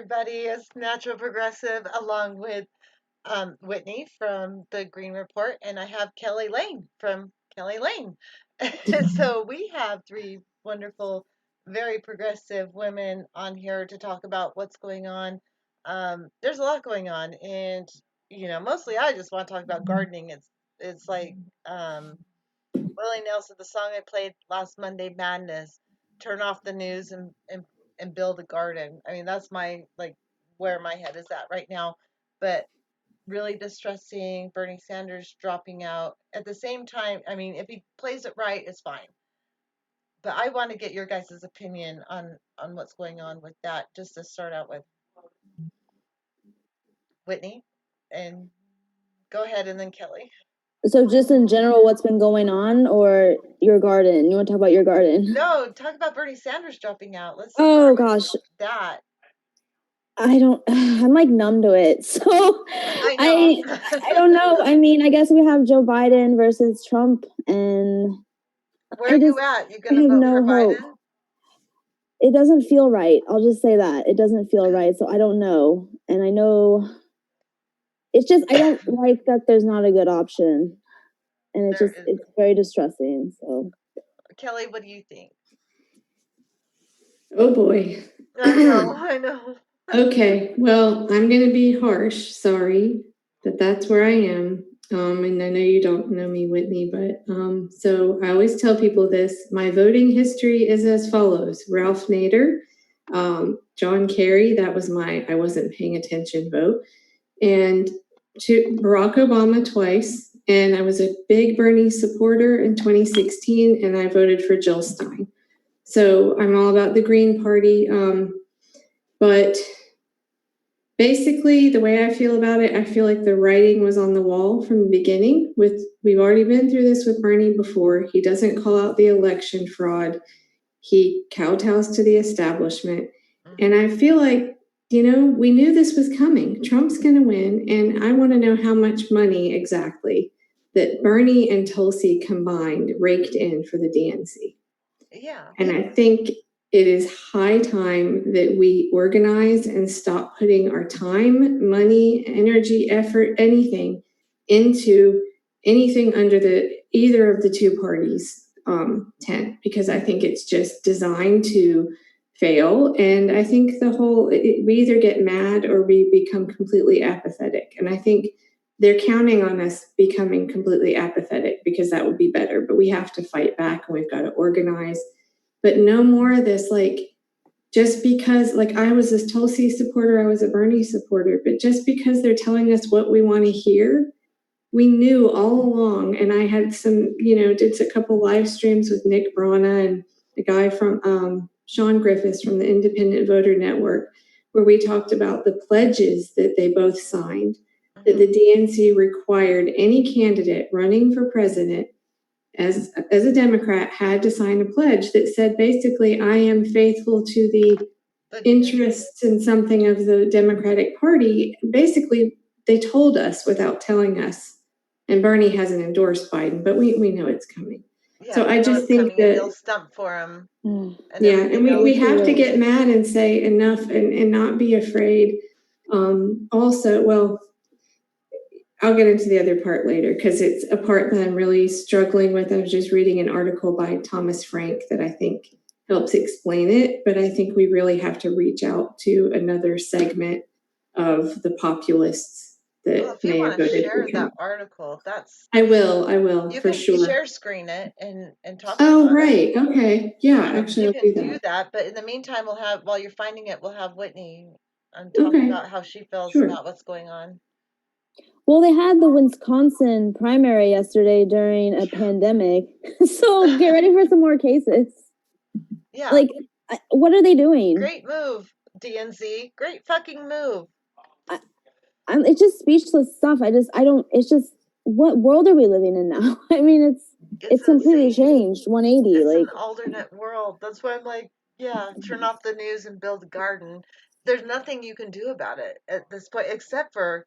everybody. It's Natural Progressive along with Whitney from the Green Report, and I have Kelly Lane from Kelly Lane. So we have three wonderful, very progressive women on here to talk about what's going on. There's a lot going on, and mostly I just want to talk about gardening. It's like Willie Nelson, the song I played last Monday, Madness. Turn off the news and build a garden. I mean, that's my like where my head is at right now. But really distressing. Bernie Sanders dropping out. At the same time, I mean, if he plays it right, it's fine. But I want to get your guys' opinion on what's going on with that. Just to start out with, Whitney, and go ahead, and then Kelly. So just in general, what's been going on, or your garden? You want to talk about your garden? No, talk about Bernie Sanders dropping out. Let's. Oh gosh, that. I don't. I'm like numb to it. So I know. I don't know. I mean, I guess we have Joe Biden versus Trump, and Where are you at? You I gonna have vote no for hope. Biden? It doesn't feel right. I'll just say that it doesn't feel right. So I don't know, and I know it's just I don't like that there's not a good option, and it's very distressing. So Kelly, what do you think? Oh boy. I know. Okay, well, I'm going to be harsh. Sorry, but that's where I am. And I know you don't know me, Whitney, but so I always tell people this. My voting history is as follows: Ralph Nader, John Kerry, that was my I wasn't paying attention vote, and to Barack Obama twice. And I was a big Bernie supporter in 2016, and I voted for Jill Stein. So I'm all about the Green Party. But basically, the way I feel about it, I feel like the writing was on the wall from the beginning. We've already been through this with Bernie before. He doesn't call out the election fraud. He kowtows to the establishment. And I feel like, we knew this was coming. Trump's going to win. And I want to know how much money exactly that Bernie and Tulsi combined raked in for the DNC. Yeah. And I think it is high time that we organize and stop putting our time, money, energy, effort, anything into anything under either of the two parties' tent, because I think it's just designed to fail. And I think we either get mad or we become completely apathetic. And I think they're counting on us becoming completely apathetic because that would be better. But we have to fight back and we've got to organize. But no more of this, just because, I was a Tulsi supporter, I was a Bernie supporter, but just because they're telling us what we want to hear, we knew all along. And I had did a couple live streams with Nick Brana and the guy from Sean Griffiths from the Independent Voter Network, where we talked about the pledges that they both signed, that the DNC required any candidate running for president as a Democrat had to sign a pledge that said basically, I am faithful to the interests and something of the Democratic Party. Basically, they told us without telling us. And Bernie hasn't endorsed Biden, but we know it's coming. Yeah, so I just think that they'll stump for him. And we have to get mad and say enough and not be afraid. I'll get into the other part later because it's a part that I'm really struggling with. I was just reading an article by Thomas Frank that I think helps explain it, but I think we really have to reach out to another segment of the populists that may have voted for Trump. If you want to share that article, I will you for can sure. Share screen it and talk about right. It. Okay. Yeah, actually, you can do that. But in the meantime, while you're finding it, we'll have Whitney talk about how she feels about what's going on. Well, they had the Wisconsin primary yesterday during a pandemic. So get ready for some more cases. Yeah. What are they doing? Great move, DNC. Great fucking move. It's just speechless stuff. It's just, what world are we living in now? I mean, it's completely changed 180. It's an alternate world. That's why I'm like, yeah, turn off the news and build a garden. There's nothing you can do about it at this point except for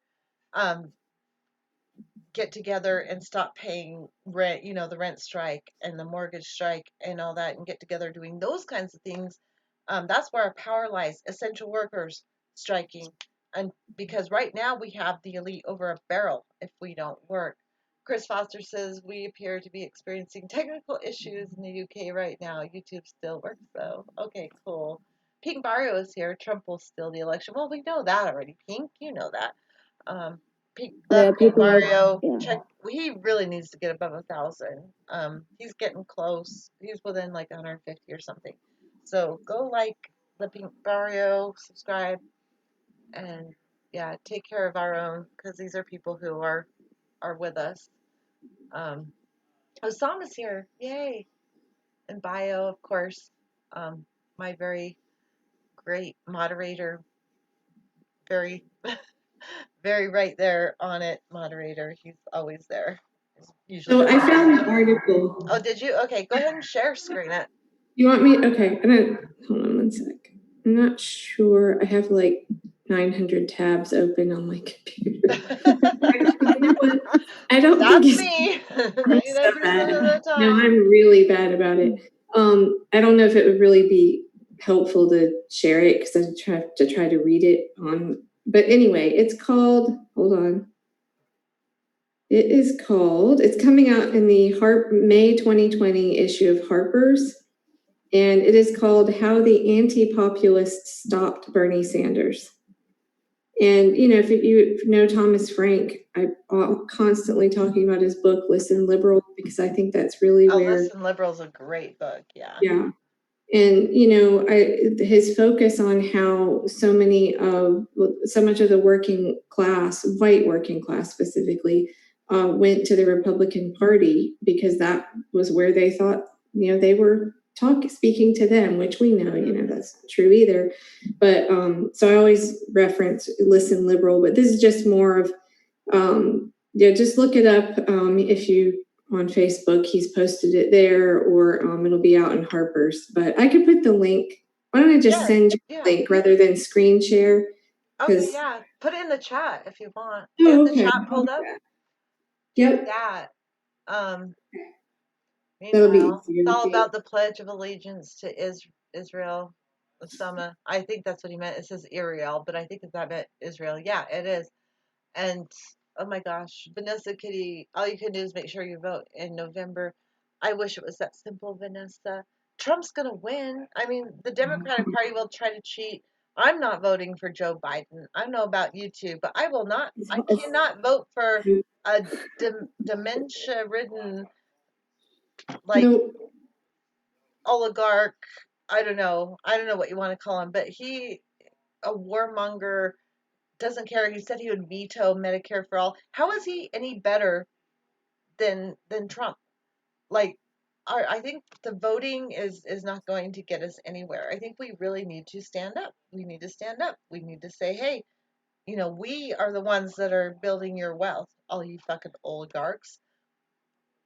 get together and stop paying rent, the rent strike and the mortgage strike and all that, and get together doing those kinds of things. That's where our power lies. Essential workers, striking. And because right now we have the elite over a barrel if we don't work. Chris Foster says we appear to be experiencing technical issues in the UK right now. YouTube still works though. Okay, cool. Pink Barrio is here. Trump will steal the election. Well, we know that already, Pink. You know that. Pink, Yeah, Pink people are, Barrio, yeah. check. He really needs to get above 1,000. He's getting close. He's within like 150 or something. So go like the Pink Barrio, subscribe, and yeah, take care of our own because these are people who are with us. Osama's here, yay! And Bio, of course, my very great moderator, very very right there on it, moderator. He's always there. He's So usually. I found an article. Oh, did you? Okay, go ahead and share screen it. You want me? Okay, hold on one sec. I'm not sure. I have like 900 tabs open on my computer. You know what? I don't think That's it's me. I'm so 99% bad. of the No, time. I'm really bad about it. I don't know if it would really be helpful to share it because I try to read it on. But anyway, it's called. Hold on. It is called. It's coming out in the May 2020 issue of Harper's, and it is called "How the Anti-Populists Stopped Bernie Sanders." And you know, if you know Thomas Frank, I'm constantly talking about his book "Listen Liberal" because I think that's really where. Listen Liberal is a great book. Yeah. Yeah. And you know, his focus on how so much of the working class, white working class specifically, went to the Republican Party because that was where they thought, you know, they were speaking to them, which we know, you know, that's not true either. But so I always reference Listen Liberal, but this is just more of, yeah, just look it up if you on Facebook. He's posted it there, or it'll be out in Harper's. But I could put the link. Why don't I just send you the link rather than screen share? Okay, yeah. Put it in the chat if you want. Oh, You have okay. the chat pulled up? Yep. That. That'll be Meanwhile, easier it's to all see. about the Pledge of Allegiance to Israel. Osama. I think that's what he meant. It says Iriel, but I think that meant Israel. Yeah, it is. And oh my gosh, Vanessa Kitty, all you can do is make sure you vote in November. I wish it was that simple, Vanessa. Trump's going to win. I mean, the Democratic Party will try to cheat. I'm not voting for Joe Biden. I don't know about you two, but I will not. I cannot vote for a dementia ridden, like, oligarch. I don't know. I don't know what you want to call him, but a warmonger, doesn't care. He said he would veto Medicare for all. How is he any better than Trump? Like, I think the voting is not going to get us anywhere. I think we really need to stand up. We need to stand up. We need to say, hey, you know, we are the ones that are building your wealth, all you fucking oligarchs.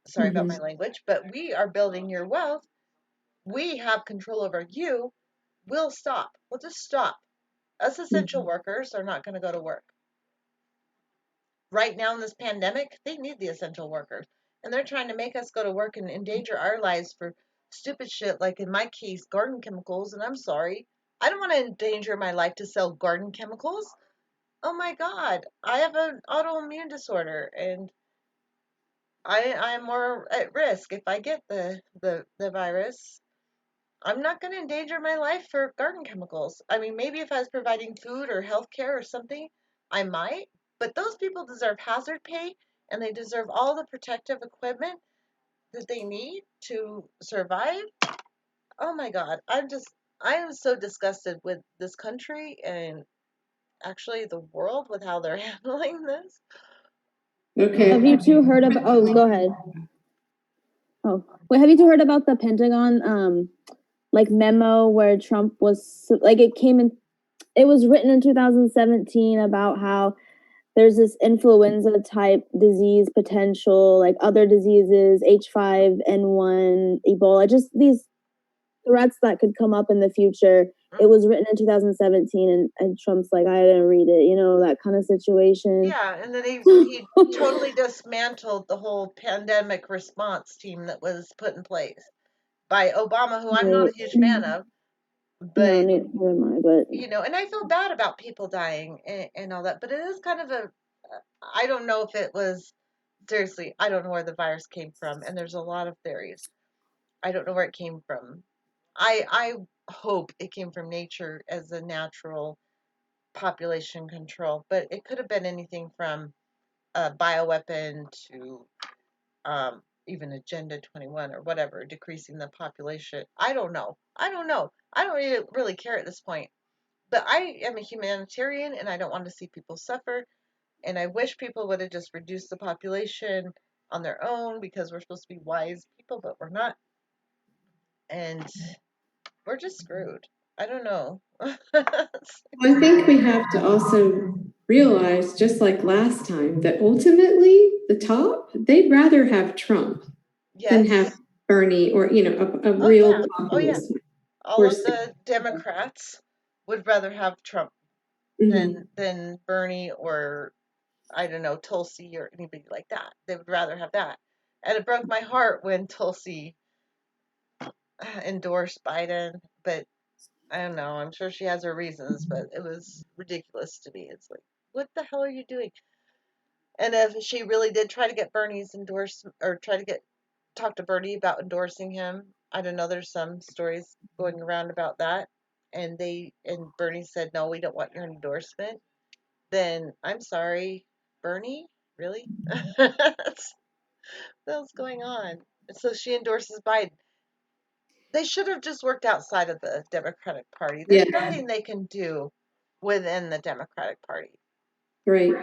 Sorry about my language, but we are building your wealth. We have control over you. We'll stop. We'll just stop. Us essential workers are not going to go to work. Right now in this pandemic, they need the essential workers. And they're trying to make us go to work and endanger our lives for stupid shit, like in my case, garden chemicals. And I'm sorry, I don't want to endanger my life to sell garden chemicals. Oh my God, I have an autoimmune disorder and I'm more at risk if I get the virus. I'm not going to endanger my life for garden chemicals. I mean, maybe if I was providing food or healthcare or something, I might. But those people deserve hazard pay and they deserve all the protective equipment that they need to survive. Oh my God. I am so disgusted with this country and actually the world with how they're handling this. Okay. Have you two heard about, oh, go ahead. Oh, wait, have you two heard about the Pentagon, like memo where Trump was, like it was written in 2017 about how there's this influenza type disease potential, like other diseases, H5N1, Ebola, just these threats that could come up in the future. It was written in 2017 and Trump's like, I didn't read it, you know, that kind of situation. Yeah, and then he totally dismantled the whole pandemic response team that was put in place by Obama, who I'm not a huge fan of. But neither am I, but and I feel bad about people dying and all that, but it is kind of I don't know if it was, seriously, I don't know where the virus came from, and there's a lot of theories. I don't know where it came from. I hope it came from nature as a natural population control, but it could have been anything from a bioweapon to even Agenda 21 or whatever, decreasing the population. I don't know. I don't know. I don't really care at this point. But I am a humanitarian and I don't want to see people suffer. And I wish people would have just reduced the population on their own because we're supposed to be wise people, but we're not. And we're just screwed. I don't know. I think we have to also realize, just like last time, that ultimately the top, they'd rather have Trump than Yes. have Bernie or, a Oh, real yeah. Oh, yeah. populist. All of the Democrats would rather have Trump Mhm. than Bernie or, I don't know, Tulsi or anybody like that. They would rather have that. And it broke my heart when Tulsi endorsed Biden, but I don't know. I'm sure she has her reasons, but it was ridiculous to me. It's like, what the hell are you doing? And if she really did try to get Bernie's endorsement or try to talk to Bernie about endorsing him, I don't know. There's some stories going around about that, and Bernie said, no, we don't want your endorsement. Then I'm sorry, Bernie, really? What's going on? So she endorses Biden. They should have just worked outside of the Democratic Party. There's Yeah, nothing they can do within the Democratic Party. right.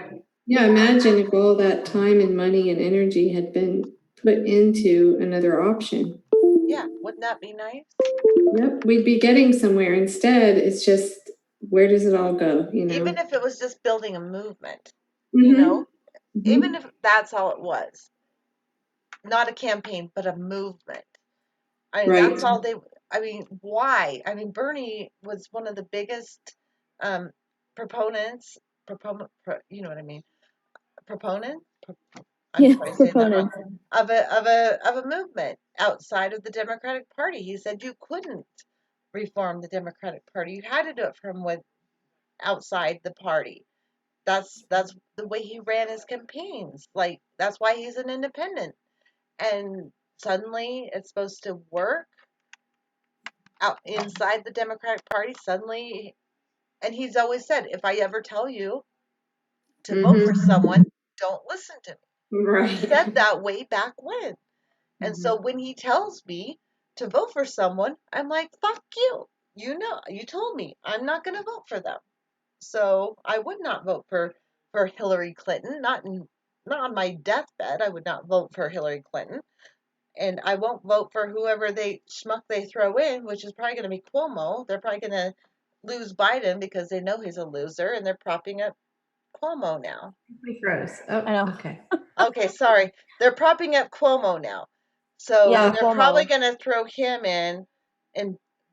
Yeah, imagine if all that time and money and energy had been put into another option. Yeah, wouldn't that be nice? Yep, we'd be getting somewhere. Instead, it's just, where does it all go, Even if it was just building a movement, Mhm. even if that's all it was, not a campaign, but a movement. I mean, Right. that's all they. I mean, why? I mean, Bernie was one of the biggest um, proponents. You know what I mean? Proponent. I'm yeah, probably saying that wrong. proponents. Of a movement outside of the Democratic Party. He said you couldn't reform the Democratic Party. You had to do it from outside the party. That's the way he ran his campaigns. Like that's why he's an independent. And suddenly it's supposed to work out inside the Democratic Party. Suddenly, and he's always said, if I ever tell you to vote for someone, don't listen to me. Right. He said that way back when. And Mhm. so when he tells me to vote for someone, I'm like, fuck you. You told me I'm not going to vote for them. So I would not vote for Hillary Clinton. Not on my deathbed. I would not vote for Hillary Clinton. And I won't vote for whoever they throw in, which is probably going to be Cuomo. They're probably going to lose Biden because they know he's a loser, and they're propping up Cuomo now. We froze. Oh, I know. okay. Okay, sorry. They're propping up Cuomo now. So Yeah, they're Cuomo. probably going to throw him in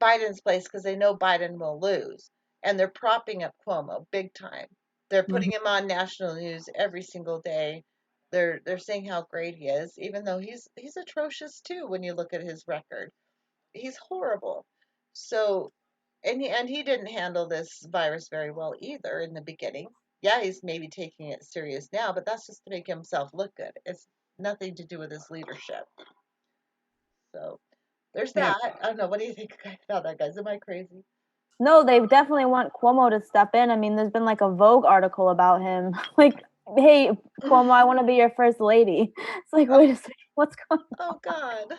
Biden's place because they know Biden will lose. And they're propping up Cuomo big time. They're putting him on national news every single day. They're saying how great he is, even though he's atrocious too when you look at his record. He's horrible. So and he didn't handle this virus very well either in the beginning. Yeah, he's maybe taking it serious now, but that's just to make himself look good. It's nothing to do with his leadership. So there's Yeah. that. I don't know. What do you think about that, guys? Am I crazy? No, they definitely want Cuomo to step in. I mean, there's been like a Vogue article about him. Like, hey, Cuomo, I want to be your first lady. It's like, wait a second, what's going Oh God.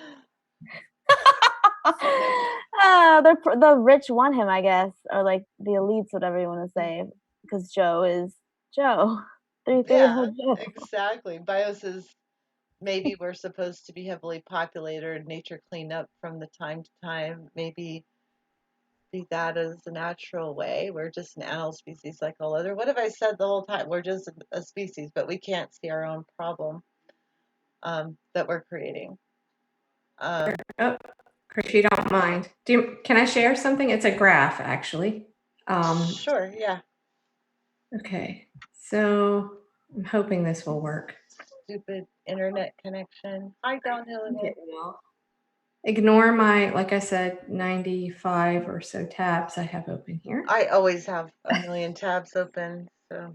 on? The rich want him, I guess, or like the elites, whatever you want to say, because Joe is Joe. 33-year-old Joe. Exactly. Bios is maybe we're supposed to be heavily populated, nature cleanup from the time to time. Maybe see that as a natural way. We're just an animal species like all other. What have I said the whole time? We're just a species, but we can't see our own problem that we're creating. Oh, Chris, you don't mind. Can I share something? It's a graph, actually. Sure, yeah. Okay. So I'm hoping this will work. Stupid internet connection. Hi, Don Hillary. ignore my, like I said, 95 or so tabs I have open here. I always have a million tabs open, so.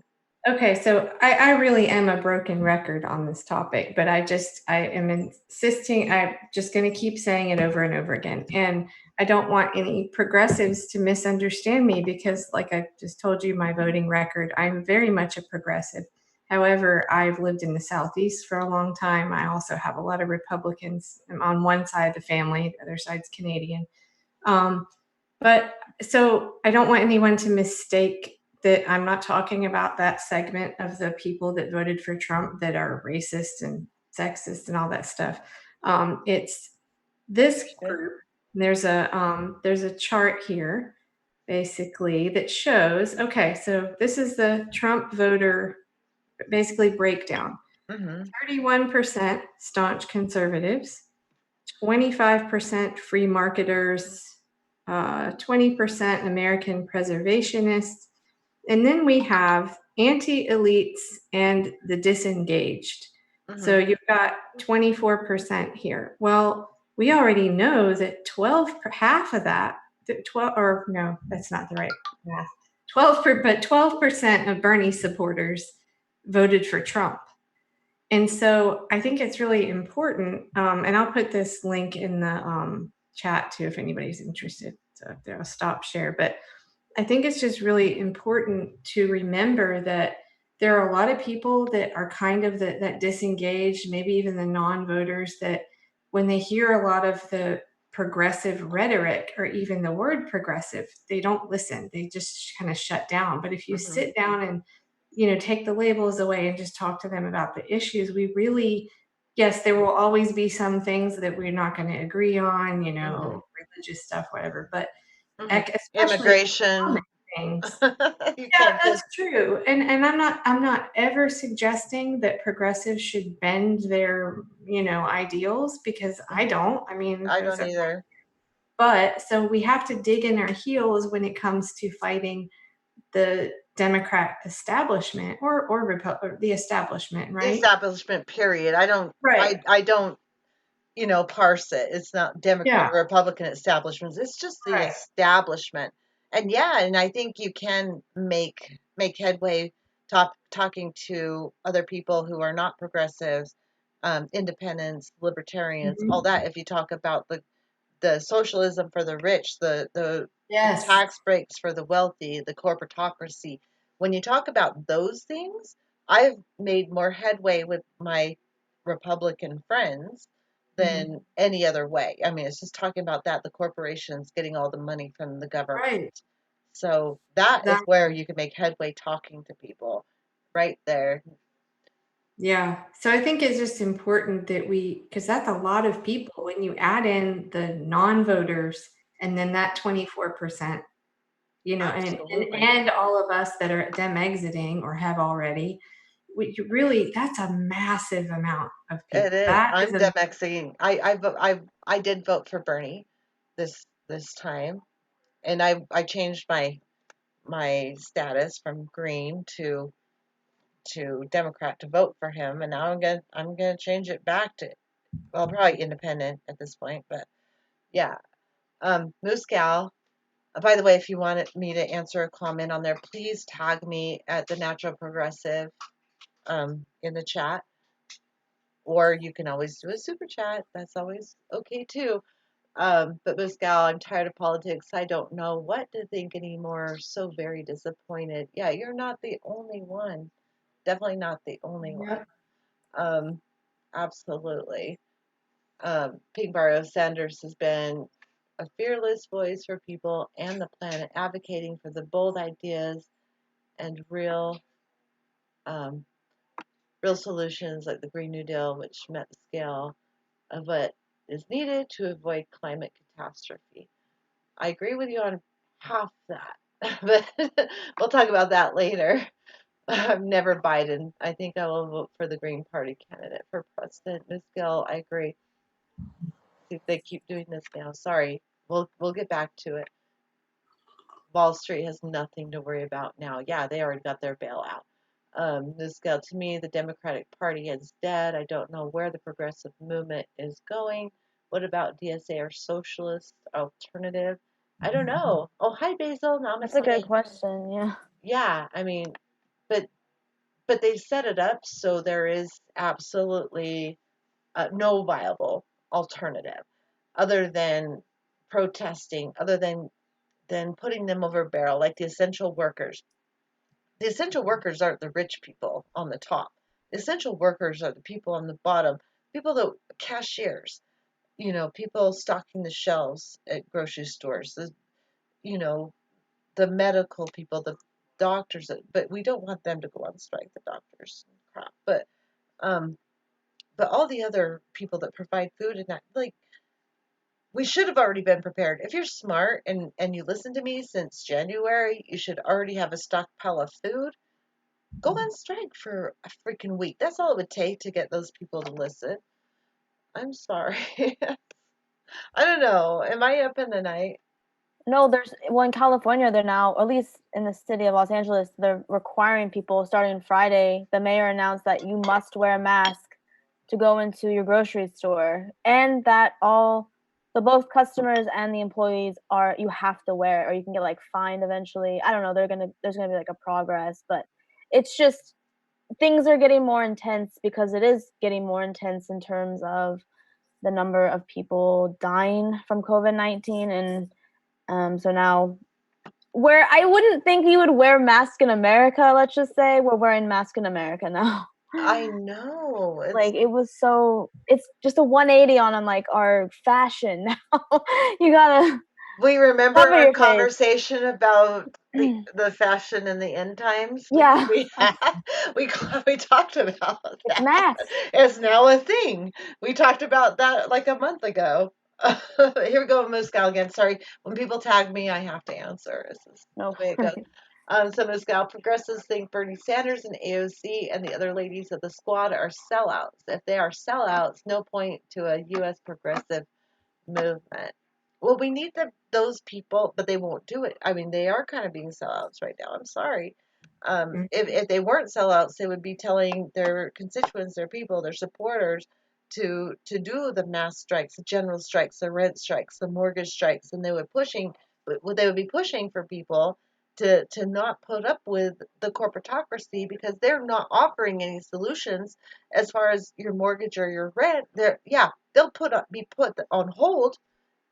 Okay, so I really am a broken record on this topic, but I am insisting, I'm just going to keep saying it over and over again. And I don't want any progressives to misunderstand me because, like I just told you, my voting record, I'm very much a progressive. However, I've lived in the Southeast for a long time. I also have a lot of Republicans. I'm on one side of the family, the other side's Canadian. But so I don't want anyone to mistake that I'm not talking about that segment of the people that voted for Trump that are racist and sexist and all that stuff. It's this group. There's a chart here basically that shows, okay, so this is the Trump voter basically breakdown. 31% staunch conservatives, 25% free marketers, 20% American preservationists, and then we have anti-elites and the disengaged. So you've got 24% here. Well, we already know that half of that, 12, or no, that's not the right math. 12% of Bernie supporters voted for Trump. And so I think it's really important, and I'll put this link in the chat too if anybody's interested. So I'll stop share. But I think it's just really important to remember that there are a lot of people that are kind of that disengaged, maybe even the non-voters, that when they hear a lot of the progressive rhetoric or even the word progressive, they don't listen. They just kind of shut down. But if you sit down and take the labels away and just talk to them about the issues, we really, yes, there will always be some things that we're not going to agree on, religious stuff, whatever, but especially Immigration. things. You Yeah, can't that's just. true. And I'm not ever suggesting that progressives should bend their, ideals, because I don't. I mean, I don't either. but so we have to dig in our heels when it comes to fighting the Democrat establishment or the establishment, The right? establishment, period. I don't. Right. I don't. Parse it. It's not Democrat or Republican establishments. It's just the Right. establishment. And I think you can make headway talking to other people who are not progressives, independents, libertarians, all that. If you talk about the socialism for the rich, the Yes. tax breaks for the wealthy, the corporatocracy. When you talk about those things, I've made more headway with my Republican friends than any other way. I mean, it's just talking about that, the corporations getting all the money from the government. Right. So that is where you can make headway talking to people right there. Yeah. So I think it's just important that because that's a lot of people when you add in the non-voters and then that 24%, and all of us that are Dem exiting or have already, that's a massive amount of people. It is. I'm Dem exiting. I did vote for Bernie this time, and I changed my status from green to Democrat to vote for him, and now I'm gonna change it back to, well, probably independent at this point, but yeah. Moose Gal. By the way, if you wanted me to answer a comment on there, please tag me at the Natural Progressive in the chat, or you can always do a super chat. That's always okay too. But Moose Gal, I'm tired of politics. I don't know what to think anymore. So very disappointed. Yeah, you're not the only one. Definitely not the only one. Absolutely. Pink Barrow Sanders has been a fearless voice for people and the planet, advocating for the bold ideas and real solutions like the Green New Deal, which met the scale of what is needed to avoid climate catastrophe. I agree with you on half that, but we'll talk about that later. I'm never Biden. I think I will vote for the Green Party candidate for president. Ms. Gill, I agree. See if they keep doing this now. Sorry. We'll get back to it. Wall Street has nothing to worry about now. Yeah, they already got their bailout. Ms. Gill, to me, the Democratic Party is dead. I don't know where the progressive movement is going. What about DSA or socialist alternative? I don't know. Oh, hi Basil. That's a good Namaste. question. Yeah. Yeah, I mean, but they set it up so there is absolutely no viable alternative other than protesting, other than putting them over a barrel, like the essential workers. The essential workers aren't the rich people on the top. The essential workers are the people on the bottom, people that cashiers, people stocking the shelves at grocery stores, you know, the medical people, the doctors, but we don't want them to go on strike, the doctors, crap. Um, but all the other people that provide food and that, like, we should have already been prepared. If you're smart and you listen to me since January, you should already have a stockpile of food. Go on strike for a freaking week. That's all it would take to get those people to listen. I'm sorry. I don't know. Am I up in the night? No, in California, they're now, at least in the city of Los Angeles, they're requiring people starting Friday. The mayor announced that you must wear a mask to go into your grocery store, and that both customers and the employees you have to wear it, or you can get like fined eventually. I don't know. There's gonna be like a progress, but it's just things are getting more intense because it is getting more intense in terms of the number of people dying from COVID-19. And so now, where I wouldn't think you would wear mask in America, let's just say, we're wearing mask in America now. I know. Like it's just a 180 on like our fashion now. You gotta We remember cover our your face. conversation about the fashion in the end times. Yeah, We had, we talked about it's that. masks. It's now a thing. We talked about that like a month ago. Here we go, Muscal again. Sorry, when people tag me, I have to answer. This is No the way it goes. worries. So Muscal, progressives think Bernie Sanders and AOC and the other ladies of the squad are sellouts. If they are sellouts, no point to a U.S. progressive movement. Well, we need those people, but they won't do it. I mean, they are kind of being sellouts right now. I'm sorry. If they weren't sellouts, they would be telling their constituents, their people, their supporters to do the mass strikes, the general strikes, the rent strikes, the mortgage strikes, and they would be pushing for people to not put up with the corporatocracy because they're not offering any solutions as far as your mortgage or your rent. They'll be put on hold,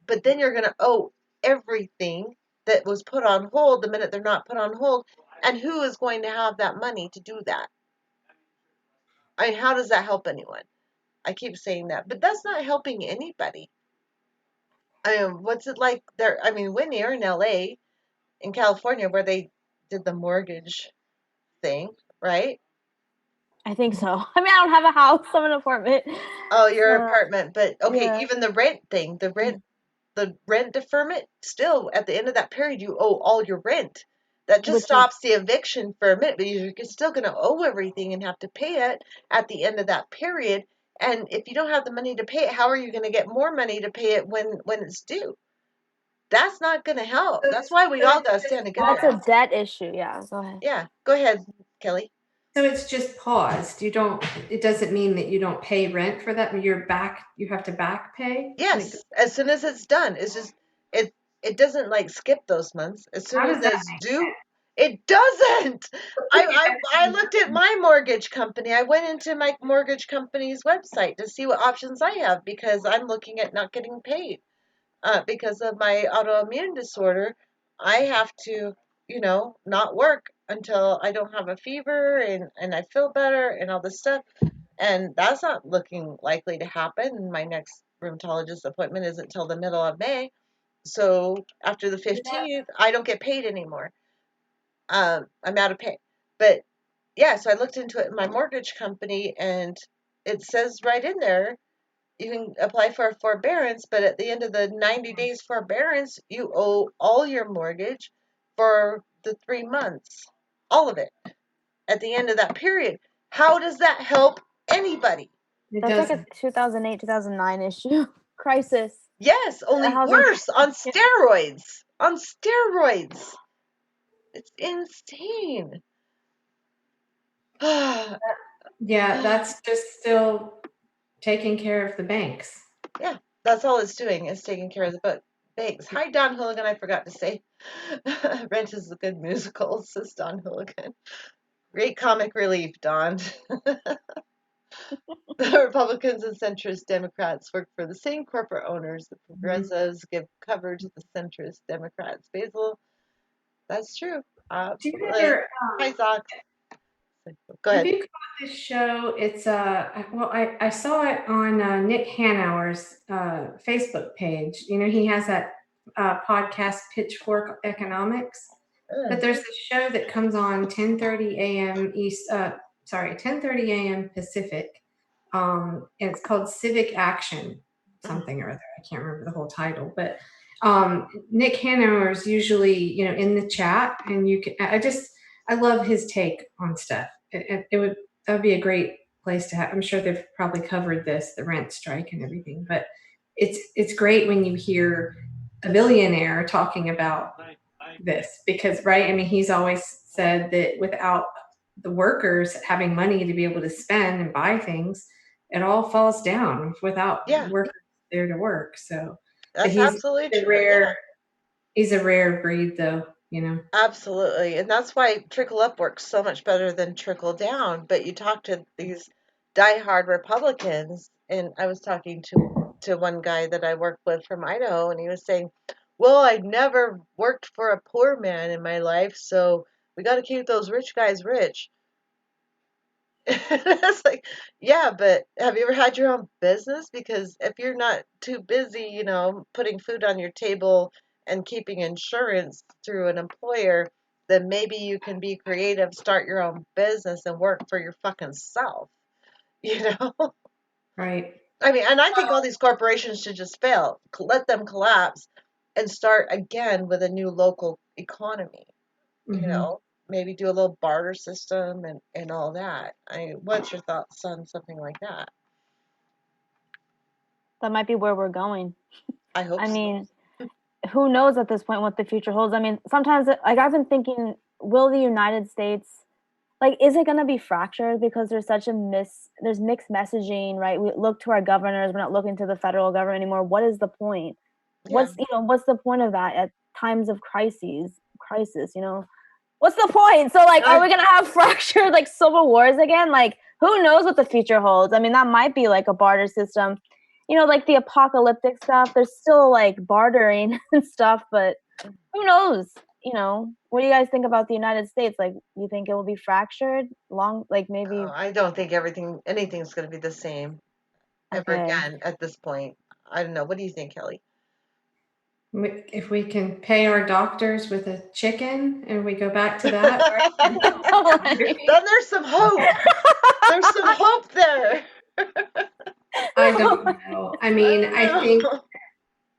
but then you're going to owe everything that was put on hold the minute they're not put on hold. And who is going to have that money to do that? I mean, how does that help anyone? I keep saying that, but that's not helping anybody. I mean, what's it like there? I mean, Whitney, you're in LA, in California, where they did the mortgage thing, right? I think so. I mean, I don't have a house; I'm an apartment. Oh, your So apartment, but okay, yeah, even the rent thing, the rent deferment, still at the end of that period, you owe all your rent. That just which is stops the eviction for a minute, but you're still going to owe everything and have to pay it at the end of that period. And if you don't have the money to pay it, how are you going to get more money to pay it when it's due? That's not going to help. That's why we So all it's got to just stand that's together. a debt issue. Yeah, go ahead. Yeah, go ahead, Kelly. So it's just paused. It doesn't mean that you don't pay rent for that. You have to back pay? Yes, as soon as it's done, it's just it. It doesn't like skip those months. As soon How as does that it's due, it doesn't. I looked at my mortgage company. I went into my mortgage company's website to see what options I have because I'm looking at not getting paid because of my autoimmune disorder. I have to, not work until I don't have a fever and I feel better and all this stuff. And that's not looking likely to happen. My next rheumatologist appointment isn't until the middle of May. So after the 15th, I don't get paid anymore. I'm out of pay. But yeah, so I looked into it in my mortgage company and it says right in there you can apply for a forbearance, but at the end of the 90 days forbearance, you owe all your mortgage for the 3 months, all of it, at the end of that period. How does that help anybody? It That's like doesn't. a 2008, 2009 issue crisis. Yes, only Housing. worse on steroids. On steroids. It's insane. Yeah, that's just still taking care of the banks. Yeah, That's all it's doing is taking care of the book. Thanks. Hi, Don Hooligan. I forgot to say. Rent is a good musical, says Don Hooligan. Great comic relief, Don. The Republicans and centrist Democrats work for the same corporate owners. The progressives give cover to the centrist Democrats. Basil, that's true. Do you Absolutely. ever, Hi, Zox. Go have ahead. you caught this show? It's well, I saw it on Nick Hanauer's Facebook page. You know, he has that podcast Pitchfork Economics. But there's this show that comes on 10:30 a.m. East. 10:30 a.m. Pacific. And it's called Civic Action, something or other. I can't remember the whole title, but Nick Hanauer is usually, you know, in the chat, and you can. I love his take on stuff. That would be a great place to have. I'm sure they've probably covered this, the rent strike and everything, but it's great when you hear a billionaire talking about this, because right, I mean, he's always said that without the workers having money to be able to spend and buy things, it all falls down without workers there to work. So that's absolutely true. He's a rare breed, though, you know. Absolutely. And that's why trickle up works so much better than trickle down. But you talk to these diehard Republicans, and I was talking to one guy that I worked with from Idaho, and he was saying, well, I'd never worked for a poor man in my life, so we got to keep those rich guys rich. It's like, yeah, but have you ever had your own business? Because if you're not too busy, you know, putting food on your table and keeping insurance through an employer, then maybe you can be creative, start your own business, and work for your fucking self, you know? Right. I mean, and I think all these corporations should just fail, let them collapse, and start again with a new local economy, you know? Maybe do a little barter system and all that. What's your thoughts on something like that? That might be where we're going. I hope I so. mean, who knows at this point what the future holds? I mean, sometimes, like, I've been thinking, will the United States, like, is it going to be fractured because there's such there's mixed messaging, right? We look to our governors, we're not looking to the federal government anymore. What is the point? Yeah. What's the point of that at times of crisis, you know? What's the point? So, like, are we gonna have fractured, like, civil wars again? Like, who knows what the future holds? I mean, that might be like a barter system, you know, like the apocalyptic stuff. There's still like bartering and stuff, but who knows? You know, what do you guys think about the United States? Like, you think it will be fractured like maybe? I don't think anything's going to be the same ever again at this point. I don't know. What do you think, Kelly? If we can pay our doctors with a chicken and we go back to that, then there's some hope. There's some hope there. I don't know. I mean, I think,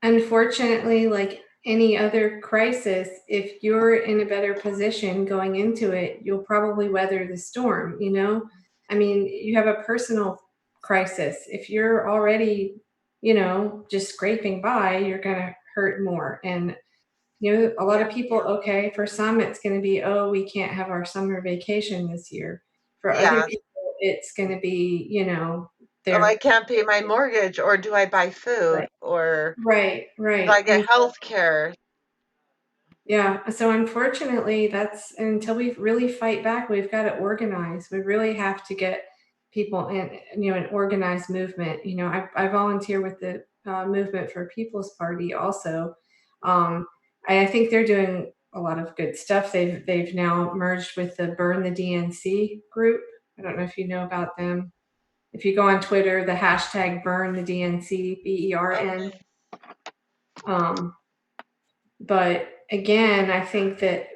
unfortunately, like any other crisis, if you're in a better position going into it, you'll probably weather the storm, you know? I mean, you have a personal crisis. If you're already, you know, just scraping by, you're going to hurt more. And, you know, a lot of people, okay, for some, it's going to be, oh, we can't have our summer vacation this year. For other people, it's going to be, you know, I can't pay my mortgage, or do I buy food, or right. do I get health care? Yeah. So unfortunately, that's until we really fight back, we've got to organize. We really have to get people in, you know, an organized movement. You know, I volunteer with the Movement for People's Party also. I think they're doing a lot of good stuff. They've now merged with the Burn the DNC group. I don't know if you know about them. If you go on Twitter, the hashtag Burn the DNC, BERN. But again, I think that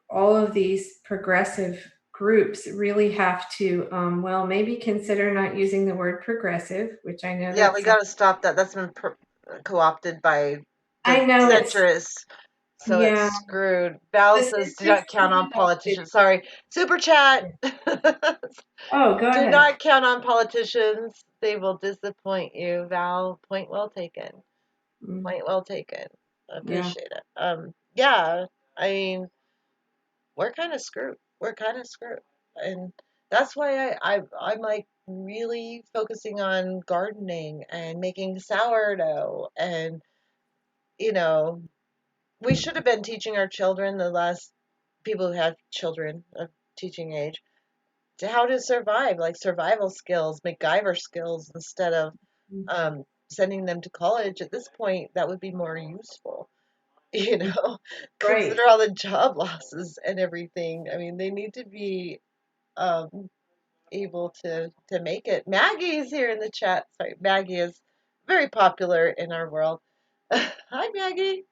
all of these progressive groups really have to, well, maybe consider not using the word progressive, which I know. Yeah, we got to stop that. That's been co-opted by the centrists. So it's screwed. Val says, do not count on politicians. Sorry. Super chat. Oh, go ahead. Do not count on politicians. They will disappoint you, Val. Point well taken. Point well taken. Appreciate it. Yeah, I mean, we're kind of screwed. And that's why I'm like really focusing on gardening and making sourdough. And, you know, we should have been teaching our children, the last people who have children of teaching age, to how to survive, like survival skills, MacGyver skills, instead of sending them to college. At this point, that would be more useful, you know, Right. consider all the job losses and everything. I mean, they need to be um, able to make it. Maggie is here in the chat. Sorry, Maggie is very popular in our world. Hi, Maggie.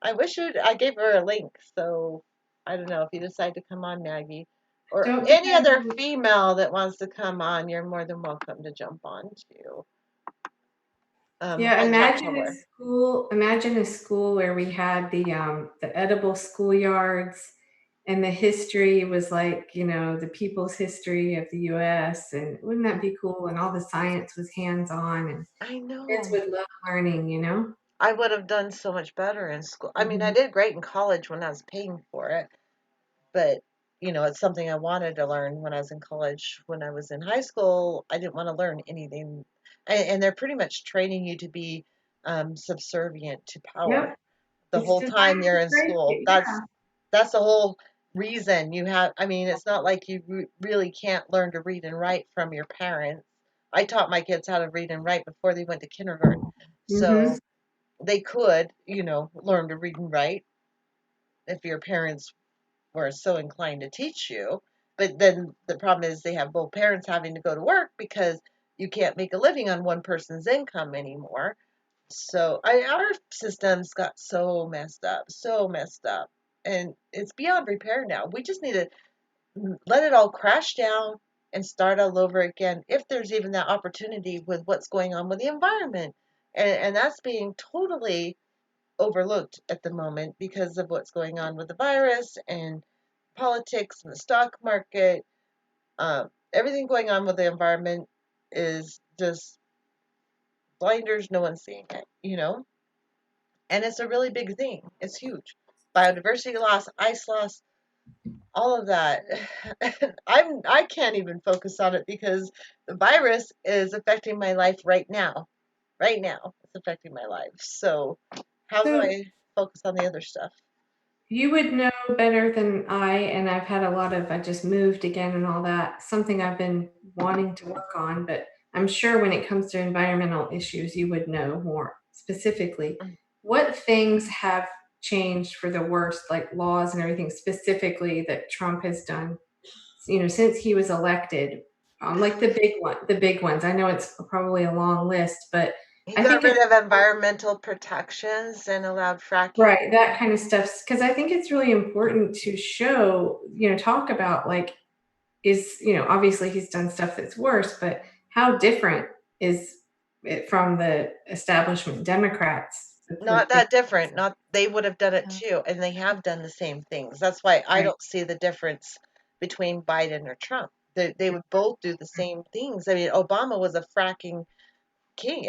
I gave her a link, so I don't know if you decide to come on, Maggie, or Don't any forget. other female that wants to come on. You're more than welcome to jump on too. Yeah, Hi, Jack Moore. imagine a school where we had the edible schoolyards and the history was like, the people's history of the US, and wouldn't that be cool? And all the science was hands-on and I kids know. would love learning. I would have done so much better in school. I mean, I Mhm. did great in college when I was paying for it, but it's something I wanted to learn when I was in college. When I was in high school, I didn't want to learn anything, and they're pretty much training you to be subservient to power Yep. the It's whole designed time you're to in break school. you. Yeah. That's the whole reason you have. I mean, it's not like you really can't learn to read and write from your parents. I taught my kids how to read and write before they went to kindergarten, Mm-hmm. so they could, learn to read and write if your parents were so inclined to teach you. But then the problem is they have both parents having to go to work because you can't make a living on one person's income anymore. So our systems got so messed up, and it's beyond repair now. We just need to let it all crash down and start all over again, if there's even that opportunity with what's going on with the environment. And that's being totally overlooked at the moment because of what's going on with the virus and politics and the stock market. Everything going on with the environment is just blinders, no one's seeing it. And it's a really big thing. It's huge. Biodiversity loss, ice loss, all of that. I can't even focus on it because the virus is affecting my life right now. Right now, it's affecting my life. So how do So I focus on the other stuff? you would know better than and I've had I just moved again and all that, something I've been wanting to work on, but I'm sure when it comes to environmental issues, you would know more specifically. What things have changed for the worst, like laws and everything specifically that Trump has done, since he was elected? Like the big ones. I know it's probably a long list, but He I got think rid it's of environmental protections and allowed fracking. right, that kind of stuff. Because I think it's really important to show, talk about like, obviously he's done stuff that's worse, but how different is it from the establishment Democrats Not with things? that different. Not they would have done it Yeah. too, and they have done the same things. That's why I Right. don't see the difference between Biden or Trump. They would both do the same things. I mean, Obama was a fracking king.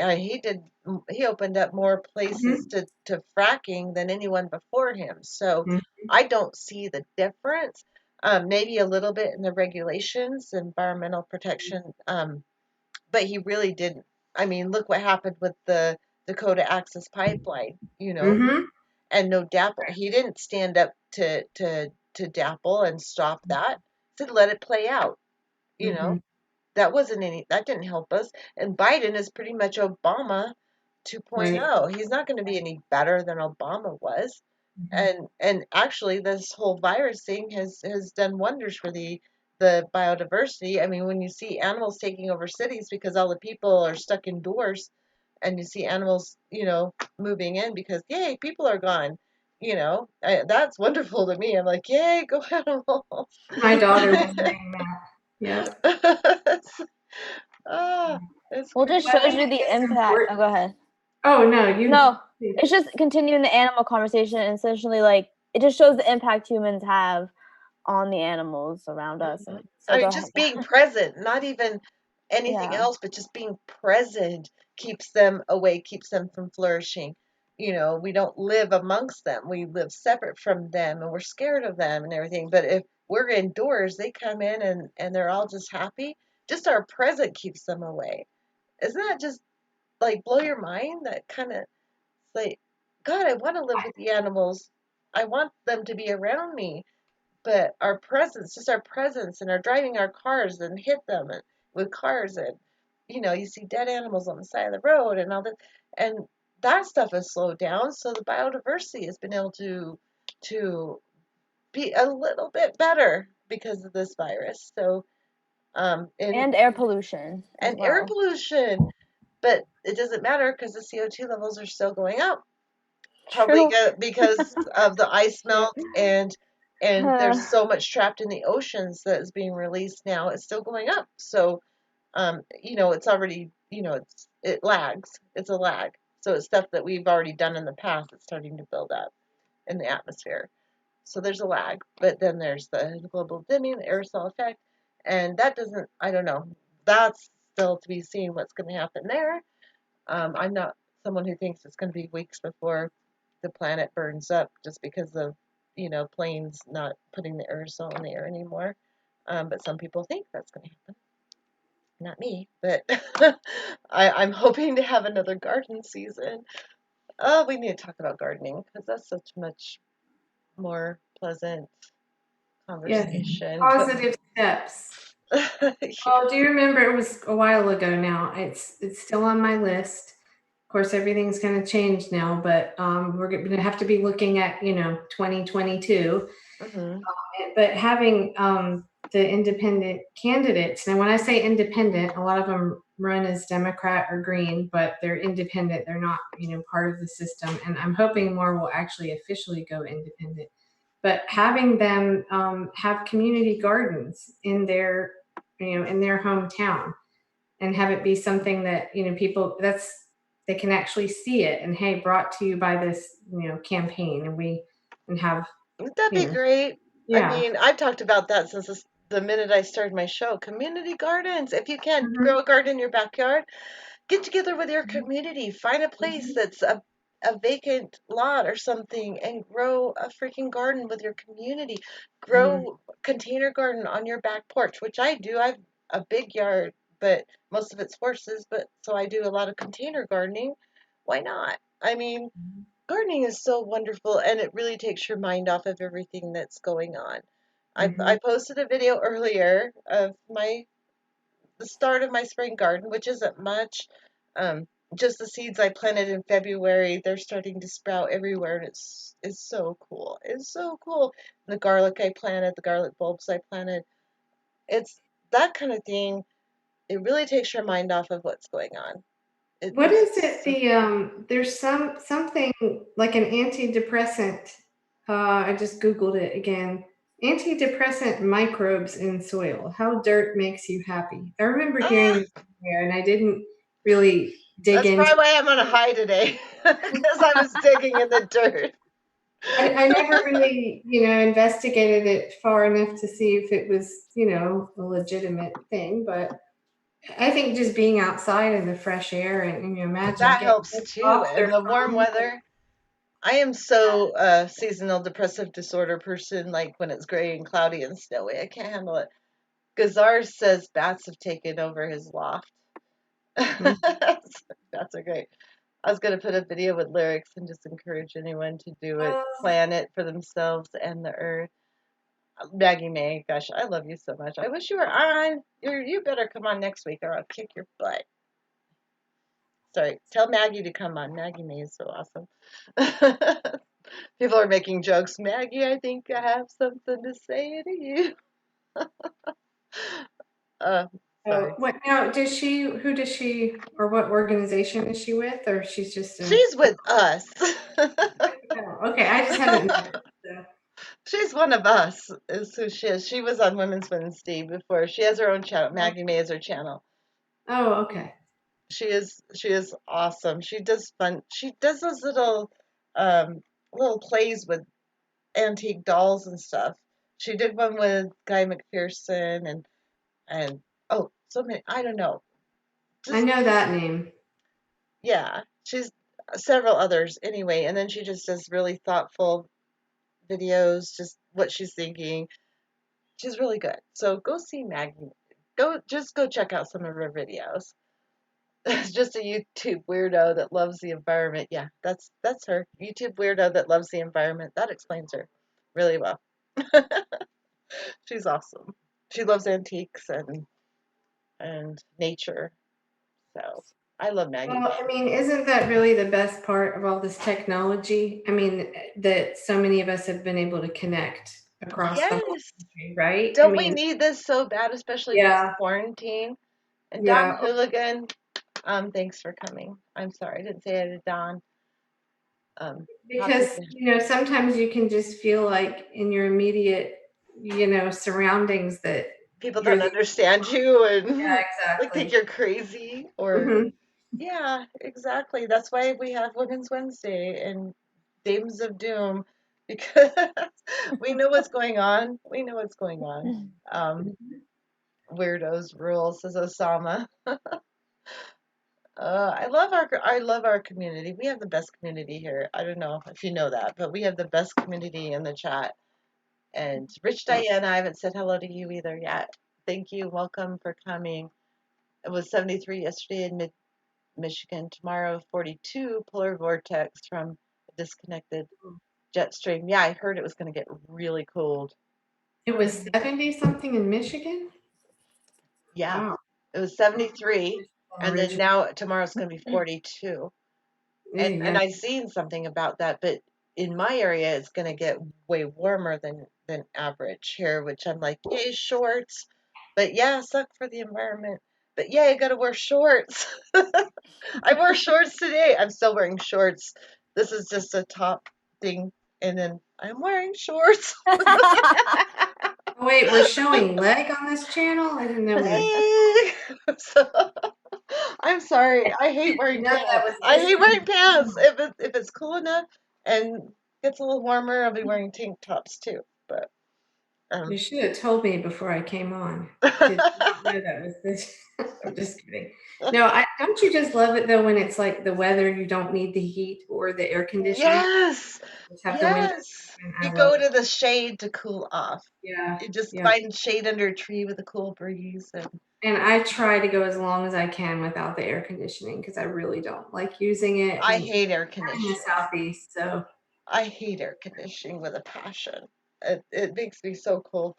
He opened up more places Mhm. to fracking than anyone before him. So Mhm. I don't see the difference. Maybe a little bit in the regulations, environmental protection, but he really didn't. I mean, look what happened with the Dakota Access Pipeline. Mhm. And no DAPL. He didn't stand up to DAPL and stop that. He said let it play out. You know, Mhm. that didn't help us. And Biden is pretty much Obama Right. 2.0. He's not going to be any better than Obama was. Mhm. And actually this whole virus thing has done wonders for the biodiversity. I mean, when you see animals taking over cities because all the people are stuck indoors, and you see animals, moving in because yay, people are gone. That's wonderful to me. I'm like, yay, go animals. My daughter was saying that. Yep. ah, it's Well, it just Well, I crazy. shows think you the it's impact. important. Oh, go ahead. Oh no, you. No, it's just continuing the animal conversation and essentially like it just shows the impact humans have on the animals around us. And so I go mean, ahead. just being present, not even anything Yeah. else, but just being present keeps them away, keeps them from flourishing. we don't live amongst them. We live separate from them and we're scared of them and everything. But if we're indoors, they come in and they're all just happy. Just our presence keeps them away. Isn't that just like blow your mind? That kind of like, God, I want to live with the animals. I want them to be around me. But our presence, just our presence, and our driving our cars and hit them with cars, and you see dead animals on the side of the road and all that, and that stuff has slowed down. So the biodiversity has been able to be a little bit better because of this virus. So And air pollution as and air well. pollution, but it doesn't matter because the CO2 levels are still going up. Probably True. because of the ice melt and Uh, there's so much trapped in the oceans that is being released now. It's still going up. So it's already, it lags. It's a lag. So it's stuff that we've already done in the past that's starting to build up in the atmosphere. So there's a lag. But then there's the global dimming, the aerosol effect, and that doesn't, I don't know. That's still to be seen what's going to happen there. I'm not someone who thinks it's going to be weeks before the planet burns up just because of, planes not putting the aerosol in the air anymore. But some people think that's going to happen. Not me, but I'm hoping to have another garden season. Oh, we need to talk about gardening because that's such much more pleasant Yes, conversation. positive steps. Oh, do you remember it was a while ago now? It's still on my list. Of course, everything's going to change now, but we're going to have to be looking at 2022. Mhm. But having the independent candidates, and when I say independent, a lot of them run as Democrat or Green, but they're independent. They're not part of the system, and I'm hoping more will actually officially go independent. But having them have community gardens in their hometown, and have it be something that people they can actually see it, and hey, brought to you by this campaign, and have That'd be great. I yeah. mean, I've talked about that since the minute I started my show. Community gardens. If you can't Mhm. grow a garden in your backyard, get together with your community. Find a place that's a vacant lot or something and grow a freaking garden with your community. Mhm. Grow container garden on your back porch, which I do. I've a big yard, but most of it's horses, but so I do a lot of container gardening. Why not? I mean, gardening is so wonderful and it really takes your mind off of everything that's going on. I Mhm. posted a video earlier of the start of my spring garden, which isn't much. Um, just the seeds I planted in February, they're starting to sprout everywhere, and it's so cool. It's so cool. The garlic I planted, the garlic bulbs I planted, it's that kind of thing. It really takes your mind off of what's going on. What is it? It's There's something like an antidepressant. I just Googled it again. Antidepressant microbes in soil. How dirt makes you happy. I remember hearing ah, this there, and I didn't really dig that's into. probably why I'm on a high today because I was digging in the dirt. I never really, investigated it far enough to see if it was, a legitimate thing. But I think just being outside in the fresh air, and you imagine That getting helps too. off And their the warm phones. weather. I am so a seasonal depressive disorder person, like when it's gray and cloudy and snowy. I can't handle it. Gazar says bats have taken over his loft. Bats are great. I was going to put a video with lyrics and just encourage anyone to do it, plan it for themselves and the earth. Maggie May, gosh, I love you so much. I wish you were on. You better come on next week or I'll kick your butt. Sorry, tell Maggie to come on. Maggie May is so awesome. People are making jokes. Maggie, I think I have something to say to you. Uh, Oh, sorry. what now? Who does she, or what organization is she with, or she's just a? She's with us. Oh, okay, I just haven't met her. So. She's one of us, is who she is. She was on Women's Wednesday before. She has her own channel. Maggie May is her channel. Oh, okay. She is awesome. She does fun. She does those um little plays with antique dolls and stuff. She did one with Guy McPherson and so many. I don't know. I Just know that name. yeah, she's several others anyway. And then she just does really thoughtful videos, just what she's thinking. She's really good. So go see Maggie. Go check out some of her videos. Just a YouTube weirdo that loves the environment. Yeah, that's her. YouTube weirdo that loves the environment. That explains her really well. She's awesome. She loves antiques and nature. So I love Maggie. Well, I mean, isn't that really the best part of all this technology? I mean, that so many of us have been able to connect across the whole Yes. country, right? I Don't we mean, need this so bad, especially during yeah, quarantine? And Don yeah. Hooligan, thanks for coming. I'm sorry, I didn't say it to Don. Because, sometimes you can just feel like in your immediate, surroundings that People you're don't the, understand you yeah, and like think exactly. you're crazy or Mhm. yeah, exactly. That's why we have Women's Wednesday and Dames of Doom because we know what's going on. We know what's going on. Weirdos rule, says Osama. I love our community. We have the best community here. I don't know if you know that, but we have the best community in the chat. And Rich Diana, I haven't said hello to you either yet. Thank you. Welcome for coming. It was 73 yesterday in Michigan. Tomorrow, 42 polar vortex from a disconnected jet stream. Yeah, I heard it was going to get really cold. It was 70 something in Michigan? Yeah, Wow. it was 73, and then Original. now tomorrow's going to be 42. And Yeah. I seen something about that, but in my area it's going to get way warmer than average here, which I'm like, yay, shorts. But yeah, suck for the environment. But yeah, you got to wear shorts. I wore shorts today. I'm still wearing shorts. This is just a top thing, and then I'm wearing shorts. Oh, wait, we're showing leg on this channel? I didn't know we So, I'm sorry. I hate wearing know that pants. was I hate wearing pants. this. If it's cool enough and gets a little warmer, I'll be wearing tank tops too. But You should have told me before I came on. Did not know that was this. I'm just kidding. No, don't you just love it though when it's like the weather, you don't need the heat or the air conditioning. yes, Just have the windows yes. open. I You love go it. to the shade to cool off. Yeah, You just yeah. find shade under a tree with a cool breeze, and And I try to go as long as I can without the air conditioning because I really don't like using it. I And hate air I'm in the conditioning. southeast, so I hate air conditioning with a passion. It makes me so cold.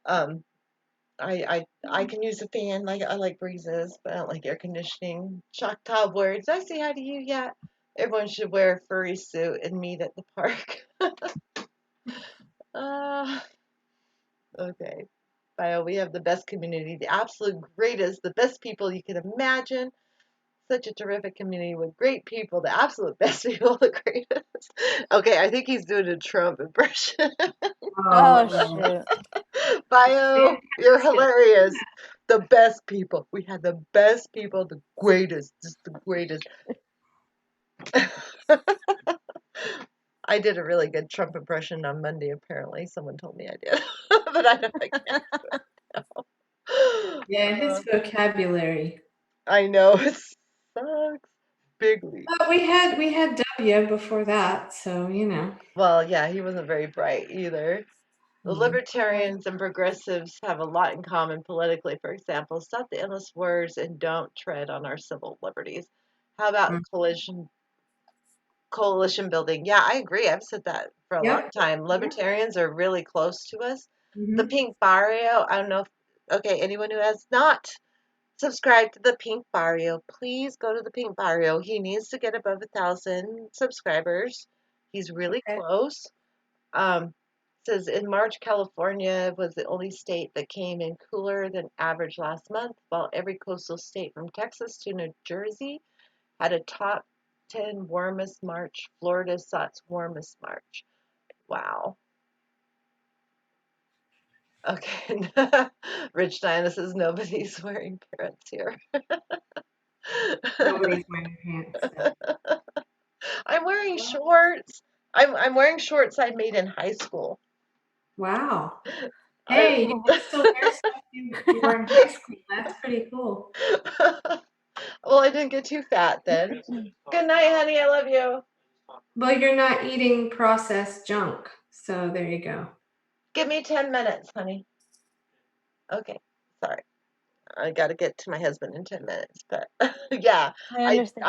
Um, I can use a fan. Like I like breezes, but I don't like air conditioning. Choctaw words. Did I say hi to you yet? Everyone should wear a furry suit and meet at the park. uh, okay. Bio, we have the best community, the absolute greatest, the best people you can imagine. Such a terrific community with great people, the absolute best people, the greatest. Okay, I think he's doing a Trump impression. Oh shoot. Bio, you're fantastic. hilarious. The best people. We had the best people, the greatest, just the greatest. I did a really good Trump impression on Monday, apparently. Someone told me I did. But I can't do it now. Yeah, his vocabulary. I know, it sucks. Bigly. But we had W before that, so Well, yeah, he wasn't very bright either. The Yeah. libertarians and progressives have a lot in common politically. For example, stop the endless wars and don't tread on our civil liberties. How about Mm. coalition building? Yeah, I agree. I've said that for a long Yep. time. Libertarians are really close to us. The Mhm. Pink Barrio, I don't know if, okay, anyone who has not subscribed to the Pink Barrio, please go to the Pink Barrio. He needs to get above 1,000 subscribers. He's really Okay. close. Um, says in March, California was the only state that came in cooler than average last month, while every coastal state from Texas to New Jersey had a top 10 warmest March. Florida saw its warmest March. Wow. Okay. Rich Diana says nobody's wearing pants here. Nobody's wearing pants. So. I'm wearing shorts. I'm wearing shorts I made in high school. Wow. I, Hey, you can still wear stuff you wore in high school. That's pretty cool. Well, I didn't get too fat then. Good night, honey. I love you. Well, you're not eating processed junk, so there you go. Give me 10 minutes, honey. Okay. Sorry. I got to get to my husband in 10 minutes, but yeah, I understand.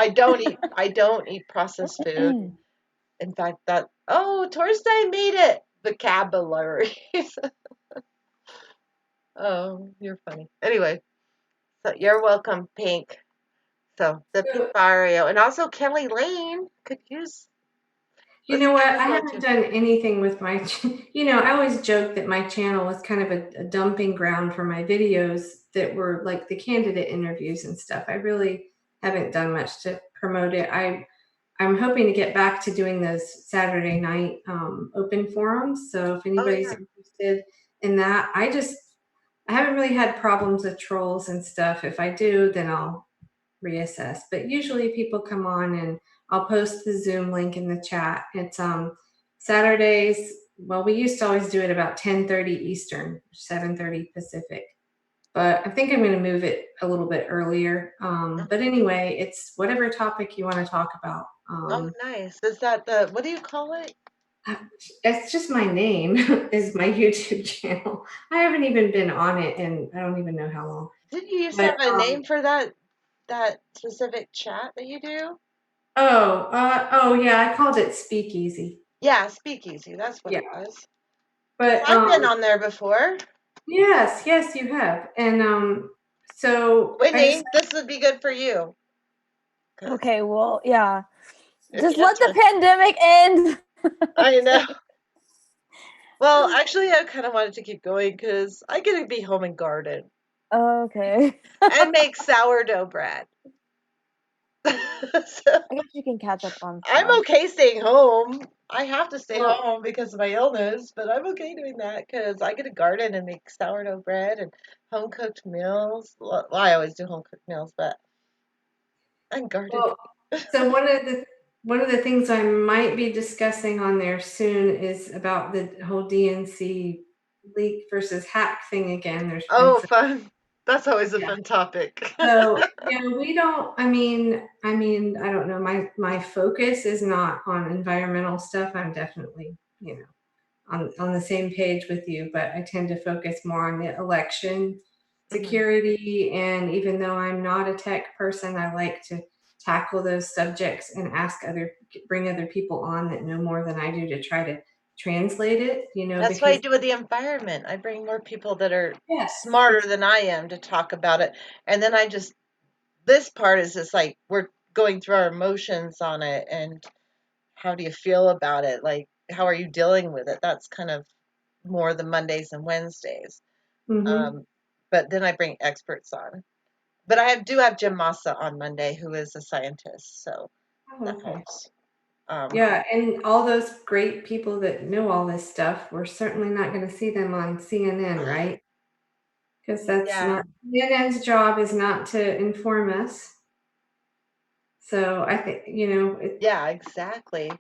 I don't eat processed food. In fact, Torstein made it. Vocabulary. Oh, you're funny. Anyway, so you're welcome, Pink. So the Pink Barrio, and also Kelly Lane could use. You know what? I listen to haven't too. done anything with my, I always joke that my channel was kind of a dumping ground for my videos that were like the candidate interviews and stuff. I really haven't done much to promote it. I'm hoping to get back to doing those Saturday night open forums. So if anybody's interested in that, I haven't really had problems with trolls and stuff. If I do, then I'll reassess. But usually people come on and I'll post the Zoom link in the chat. It's Saturdays. Well, we used to always do it about 10:30 Eastern, 7:30 Pacific. But I think I'm going to move it a little bit earlier. But anyway, it's whatever topic you want to talk about. Oh, nice. Is that what do you call it? It's just my name is my YouTube channel. I haven't even been on it and I don't even know how long. Didn't you used to have a name for that specific chat that you do? Oh yeah, I called it Speakeasy. Yeah, Speakeasy. That's what it was. But I've been on there before. Yes, you have. And so Whitney, this would be good for you. Okay, well, yeah. Just Yeah, let the pandemic end. I know. Well, actually, I kind of wanted to keep going because I get to be home and garden Okay. and make sourdough bread. I guess you can catch up on stuff. I'm okay staying home. I have to stay home because of my illness, but I'm okay doing that because I get to garden and make sourdough bread and home cooked meals. Well, I always do home cooked meals, but I'm gardening. So one of the things I might be discussing on there soon is about the whole DNC leak versus hack thing again. There's fun. That's always a fun topic. So we don't. I mean, I don't know. My focus is not on environmental stuff. I'm definitely on the same page with you, but I tend to focus more on the election security. And even though I'm not a tech person, I like to tackle those subjects and bring other people on that know more than I do to try to translate it. That's what I do with the environment. I bring more people that are smarter than I am to talk about it. And then this part is just like we're going through our emotions on it and how do you feel about it? Like, how are you dealing with it? That's kind of more the Mondays and Wednesdays. But then I bring experts on. But I do have Jim Massa on Monday, who is a scientist. So that helps. Yeah, and all those great people that know all this stuff, we're certainly not going to see them on CNN, right? Because that's not CNN's job is not to inform us. So I think yeah, exactly.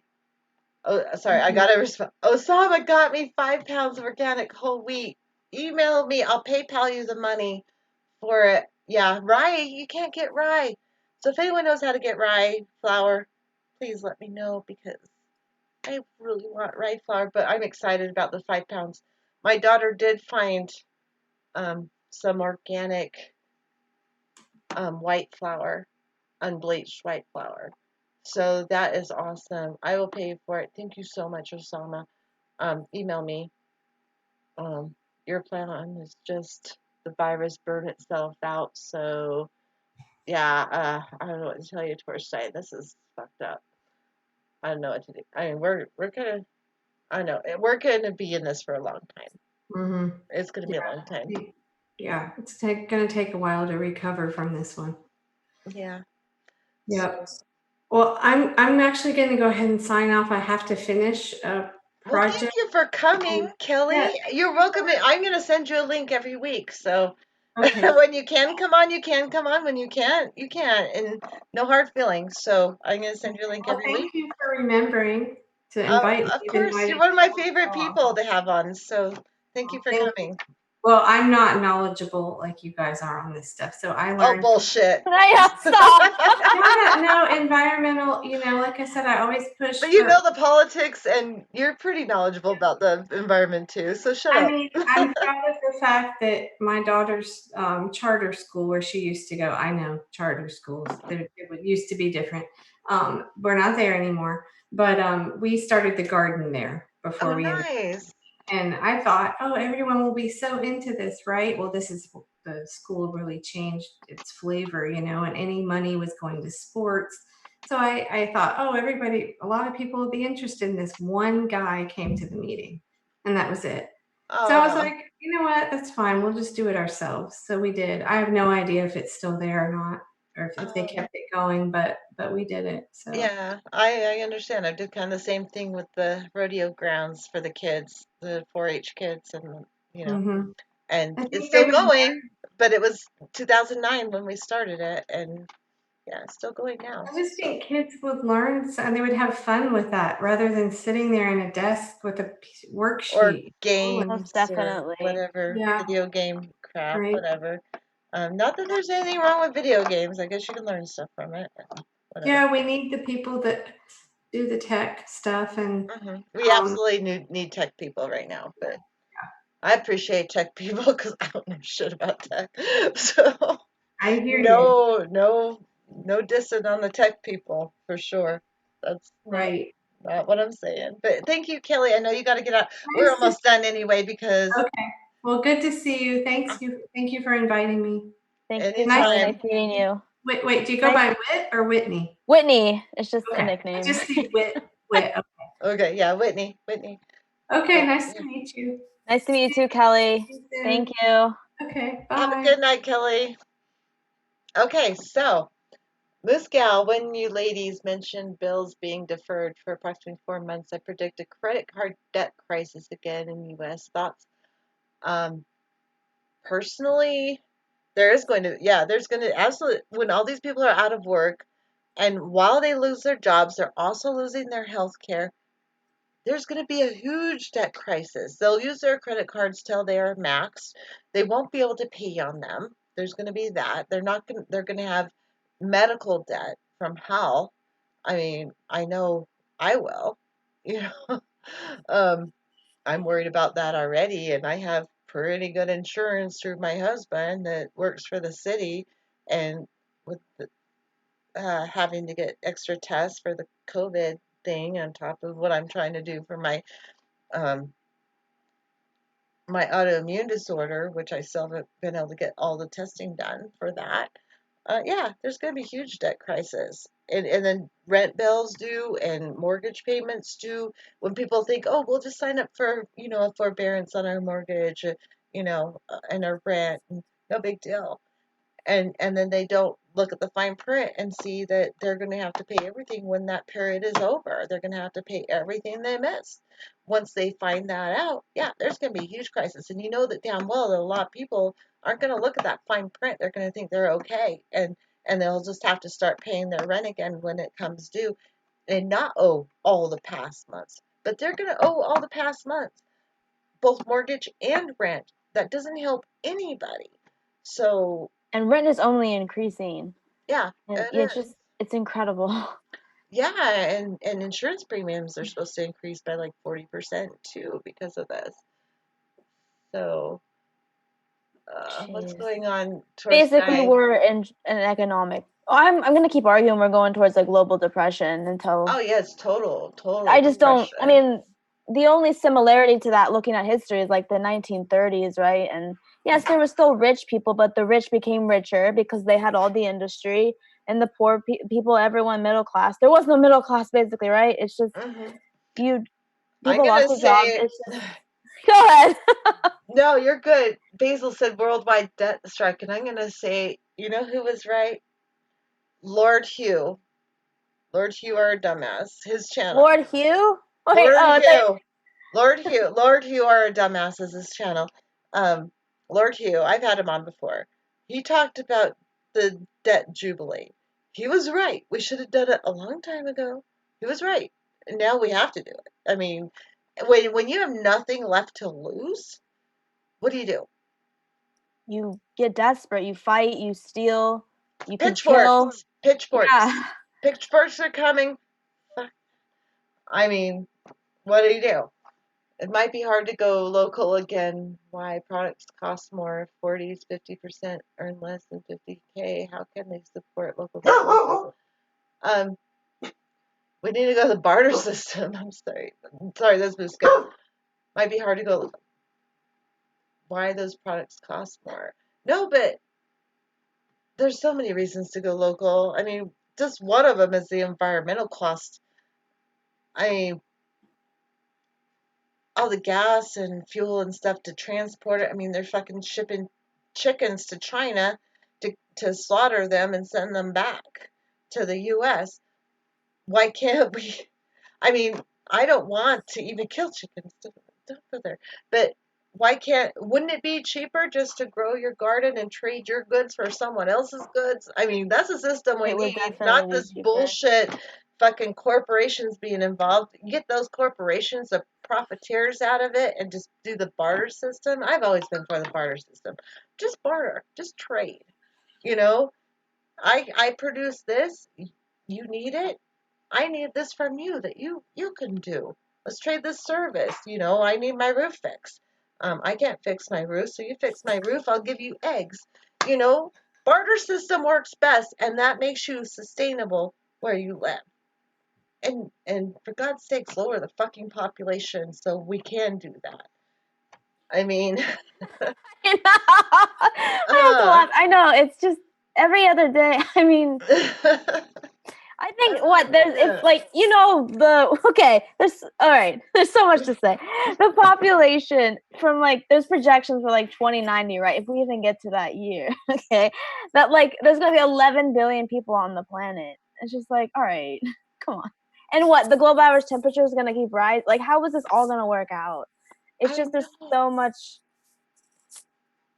Oh, sorry, I got to respond. Osama got me 5 pounds of organic whole wheat. Email me. I'll PayPal you the money for it. Yeah, rye. You can't get rye. So if anyone knows how to get rye flour, please let me know because I really want rye flour, but I'm excited about the 5 pounds. My daughter did find some organic white flour, unbleached white flour. So that is awesome. I will pay you for it. Thank you so much, Osama. Email me. Your plan is just the virus burn itself out. So yeah, I don't know what to tell you, Torstein. This is fucked up. I don't know what to do. I mean, we're gonna. I know we're gonna be in this for a long time. It's gonna be a long time. Yeah, it's going to take a while to recover from this one. Yeah. Yeah. Well, I'm actually going to go ahead and sign off. I have to finish a project. Well, thank you for coming, Kelly. Yeah. You're welcome. I'm going to send you a link every week. So when you can come on, you can come on. When you can't, you can't. And no hard feelings. So I'm going to send you a link every week. Thank you for remembering to invite me. Of course, you're one of my favorite people to have on. So thank you for coming. Well, I'm not knowledgeable like you guys are on this stuff, so I Oh, learned. bullshit. No, no, environmental. Like I said, I always push. But you for, know the politics, and you're pretty knowledgeable about the environment too. So shut I up. mean, I'm proud of the fact that my daughter's charter school, where she used to go, I know charter schools, it used to be different. We're not there anymore, but we started the garden there before Oh, we ended. nice. And I thought, oh, everyone will be so into this, right? Well, the school really changed its flavor, and any money was going to sports. So I thought, oh, a lot of people will be interested in this. One guy came to the meeting, and that was it. So I was Oh, like, you know what? That's fine. We'll just do it ourselves. So we did. I have no idea if it's still there or not, or if they kept it going, but we did it. So yeah, I understand. I did kind of the same thing with the rodeo grounds for the kids, the 4-H kids, and mhm. and I it's think they still would going. But it was 2009 when we started it, and yeah, it's still going now. I just So, think kids would learn and they would have fun with that rather than sitting there in a desk with a or worksheet. games Most or definitely. whatever, Yeah, video game crap, right. whatever. Not that there's anything wrong with video games. I guess you can learn stuff from it. Whatever. Yeah, we need the people that do the tech stuff and We um, absolutely need tech people right now, but I appreciate tech people because I don't know shit about tech. So I hear you. no dissing on the tech people for sure. That's Right. not what I'm saying. But thank you, Kelly. I know you got to get out. We're Nice to, almost done anyway because okay. Well, good to see you. Thank you for inviting me. Thank you, Nice. Kelly. Nice anytime. meeting you. Wait, do you go Nice. by Whit or Whitney? Whitney. It's just a Okay. I nickname. just see Whit. Okay. Okay, yeah, Whitney. Okay, Yeah, nice yeah. to meet you. Nice to meet you too, Kelly. See you soon. Thank you. Okay, Have a bye. good night, Kelly. Okay, so Moose Gal, when you ladies mentioned bills being deferred for approximately 4 months, I predict a credit card debt crisis again in U.S. Thoughts? Um, Personally, there's going to absolutely, when all these people are out of work, and while they lose their jobs, they're also losing their health care. There's going to be a huge debt crisis. They'll use their credit cards till they are maxed. They won't be able to pay on them. There's going to be that. They're going to have medical debt from hell. I mean, I know I will. You know, um, I'm worried about that already, and I have pretty good insurance through my husband that works for the city, and with having to get extra tests for the COVID thing on top of what I'm trying to do for um, my autoimmune disorder, which I still haven't been able to get all the testing done for that. Yeah, there's going to be huge debt crisis. And then rent bills due and mortgage payments due. When people think, oh, we'll just sign up for, a forbearance on our mortgage, and our rent, no big deal. And then they don't look at the fine print and see that they're going to have to pay everything when that period is over. They're going to have to pay everything they missed. Once they find that out, yeah, there's going to be a huge crisis. And you know that damn well that a lot of people aren't going to look at that fine print. They're going to think they're okay, and they'll just have to start paying their rent again when it comes due, and not owe all the past months, but they're going to owe all the past months, both mortgage and rent. That doesn't help anybody. So And rent is only increasing. yeah, And it is. it's incredible. Yeah, and insurance premiums are supposed to increase by like 40% too because of this. So, what's Jeez. going on towards Basically, time? we're in an economic. I'm gonna keep arguing we're going towards like global depression until Oh yeah, it's total I just don't. I depression. mean, the only similarity to that, looking at history, is like the 1930s, right? And yes, there were still rich people, but the rich became richer because they had all the industry, and the poor people, everyone middle class. There was no middle class, basically, right? It's just Hmm. you I'm people lost gonna their jobs. say, It's just go ahead. no, you're good. Basil said worldwide debt strike, and I'm gonna say, you know who was right? Lord Hugh. Lord Hugh, our dumbass. His channel. Lord Hugh. Wait, Lord oh, Hugh. Lord Hugh, our dumbass, is his channel. Um, Lord Hugh, I've had him on before. He talked about the debt jubilee. He was right. We should have done it a long time ago. He was right. And now we have to do it. I mean, when you have nothing left to lose, what do you do? you get desperate, you fight, you steal, you can kill. Pitchforks. Yeah. Pitchforks are coming. I mean, what do? It might be hard to go local again. Why products cost more, 40s, 50% earn less than 50K. How can they support local businesses? We need to go to the barter system. I'm sorry. That's Muscat. Might be hard to go. Why those products cost more? No, but there's so many reasons to go local. I mean, just one of them is the environmental cost. I mean, all the gas and fuel and stuff to transport it. I mean, they're fucking shipping chickens to China to slaughter them and send them back to the U.S. Why can't we? I mean, I don't want to even kill chickens. Don't go there. But wouldn't it be cheaper just to grow your garden and trade your goods for someone else's goods? I mean, that's a system we It would need, not definitely be this cheaper. bullshit fucking corporations being involved. Get those corporations, the profiteers out of it, and just do the barter system. I've always been for the barter system. Just barter, just trade. You know, I produce this, you need it, I need this from you that you can do. Let's trade this service. I need my roof fixed. I can't fix my roof, so you fix my roof. I'll give you eggs. Barter system works best, and that makes you sustainable where you live. And for God's sakes, lower the fucking population so we can do that. I mean, I have to laugh. I know, it's just every other day. I mean, I think it's like, there's all right, there's so much to say. The population from like, there's projections for like 2090, right? If we even get to that year, okay, that like there's gonna be 11 billion people on the planet. It's just like, all right, come on. And what, the global average temperature is gonna keep rising? Like, how is this all gonna work out? It's just there's so much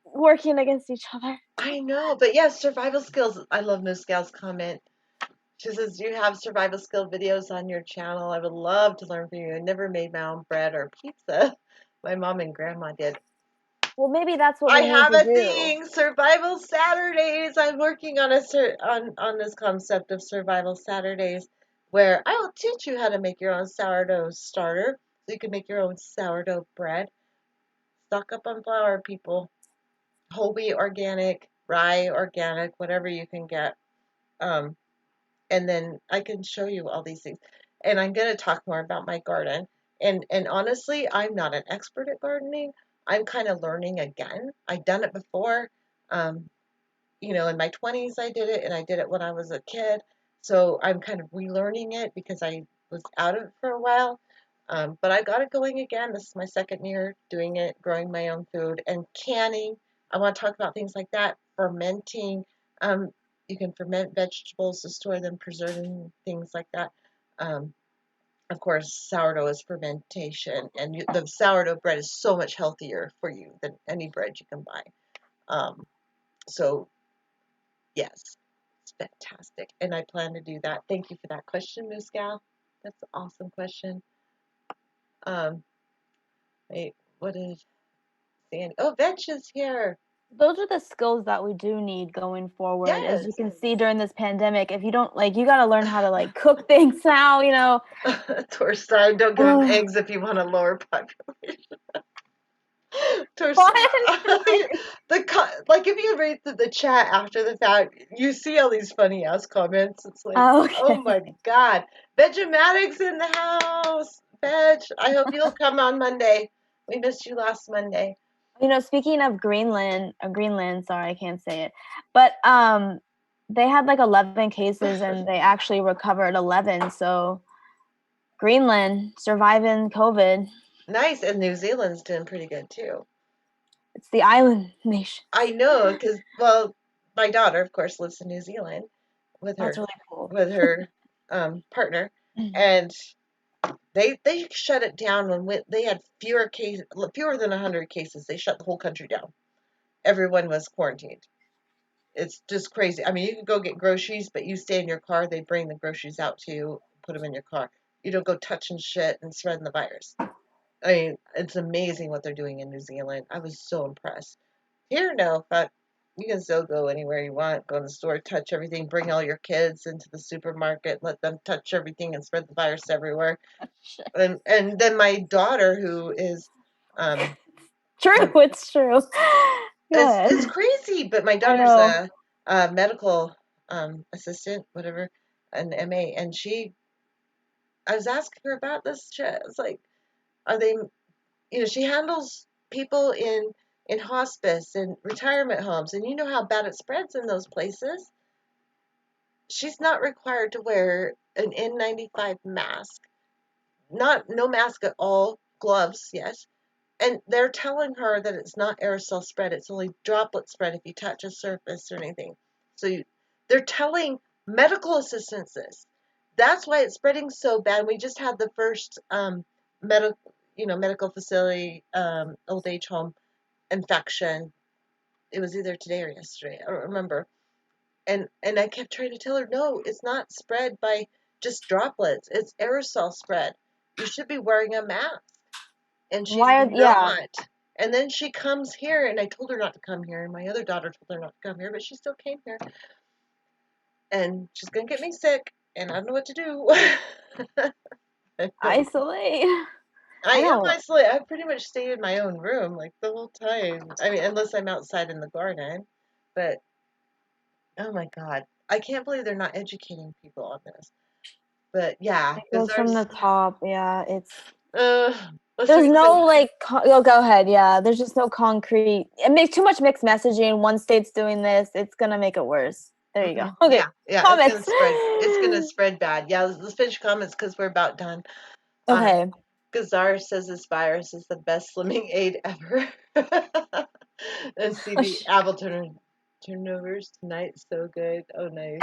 working against each other. I know, but yeah, survival skills. I love Miss Gal's comment. She says, you have survival skill videos on your channel. I would love to learn from you. I never made my own bread or pizza. My mom and grandma did. Well, maybe that's what I we need have to a do. thing, Survival Saturdays. I'm working on on this concept of Survival Saturdays, where I will teach you how to make your own sourdough starter, so you can make your own sourdough bread. Stock up on flour, people. Whole wheat organic, rye organic, whatever you can get. And then I can show you all these things. And I'm going to talk more about my garden. And honestly, I'm not an expert at gardening. I'm kind of learning again. I've done it before. Um, in my 20s I did it, and I did it when I was a kid. So I'm kind of relearning it because I was out of it for a while. But I got it going again. This is my second year doing it, growing my own food and canning. I want to talk about things like that, fermenting. You can ferment vegetables to store them, preserving things like that. Of course, sourdough is fermentation, and the sourdough bread is so much healthier for you than any bread you can buy. So, yes, it's fantastic, and I plan to do that. Thank you for that question, Miss Gal. That's an awesome question. Wait, what is Sandy? Oh, Vetch is here. Those are the skills that we do need going forward. As you Yes. can see during this pandemic, if you don't you got to learn how to cook things now. Torstein, don't give him eggs if you want a lower population. Torstein, if you read the chat after the fact, you see all these funny ass comments. It's like, oh my god, Vegematics in the house. Veg, I hope you'll come on Monday. We missed you last Monday. Speaking of Greenland, sorry, I can't say it, but they had 11 cases and they actually recovered 11. So Greenland surviving COVID. Nice, and New Zealand's doing pretty good too. It's the island nation. I know, because my daughter, of course, lives in New Zealand with her. That's really cool. With her partner, and they shut it down when they had fewer than 100 cases. They shut the whole country down. Everyone was quarantined. It's just crazy. I mean, you can go get groceries, but you stay in your car. They bring the groceries out to you, put them in your car. You don't go touching shit and spreading the virus. I mean, it's amazing what they're doing in New Zealand. I was so impressed. Here, no, but you can still go anywhere you want, go in the store, touch everything, bring all your kids into the supermarket, let them touch everything and spread the virus everywhere. And then my daughter, who is True, it's true. Go ahead. it's crazy, but my I daughter's know. a medical assistant, whatever, an MA, and I was asking her about this shit. It's like, are they, she handles people in hospice and retirement homes, and you know how bad it spreads in those places. She's not required to wear an N95 mask, no mask at all, gloves, yes. And they're telling her that it's not aerosol spread, it's only droplet spread if you touch a surface or anything. So they're telling medical assistants this. That's why it's spreading so bad. We just had the first medical facility, old age home infection. It was either today or yesterday. I don't remember. And I kept trying to tell her, no, it's not spread by just droplets. It's aerosol spread. You should be wearing a mask. And she's Yeah. not. And then she comes here, and I told her not to come here, and my other daughter told her not to come here, but she still came here. And she's gonna get me sick, and I don't know what to do. Isolate. I am know. isolated. I pretty much stayed in my own room like the whole time. I mean, unless I'm outside in the garden. But oh my God, I can't believe they're not educating people on this. But yeah, It goes from the top. Yeah, it's. let's There's read no some. go ahead. Yeah, there's just no concrete. It makes too much mixed messaging. One state's doing this. It's gonna make it worse. There you go. Okay. Yeah, Comments. It's gonna spread bad. Yeah, let's finish comments because we're about done. Okay. Gazar says this virus is the best slimming aid ever. And see the apple turnovers tonight. So good. Oh, nice.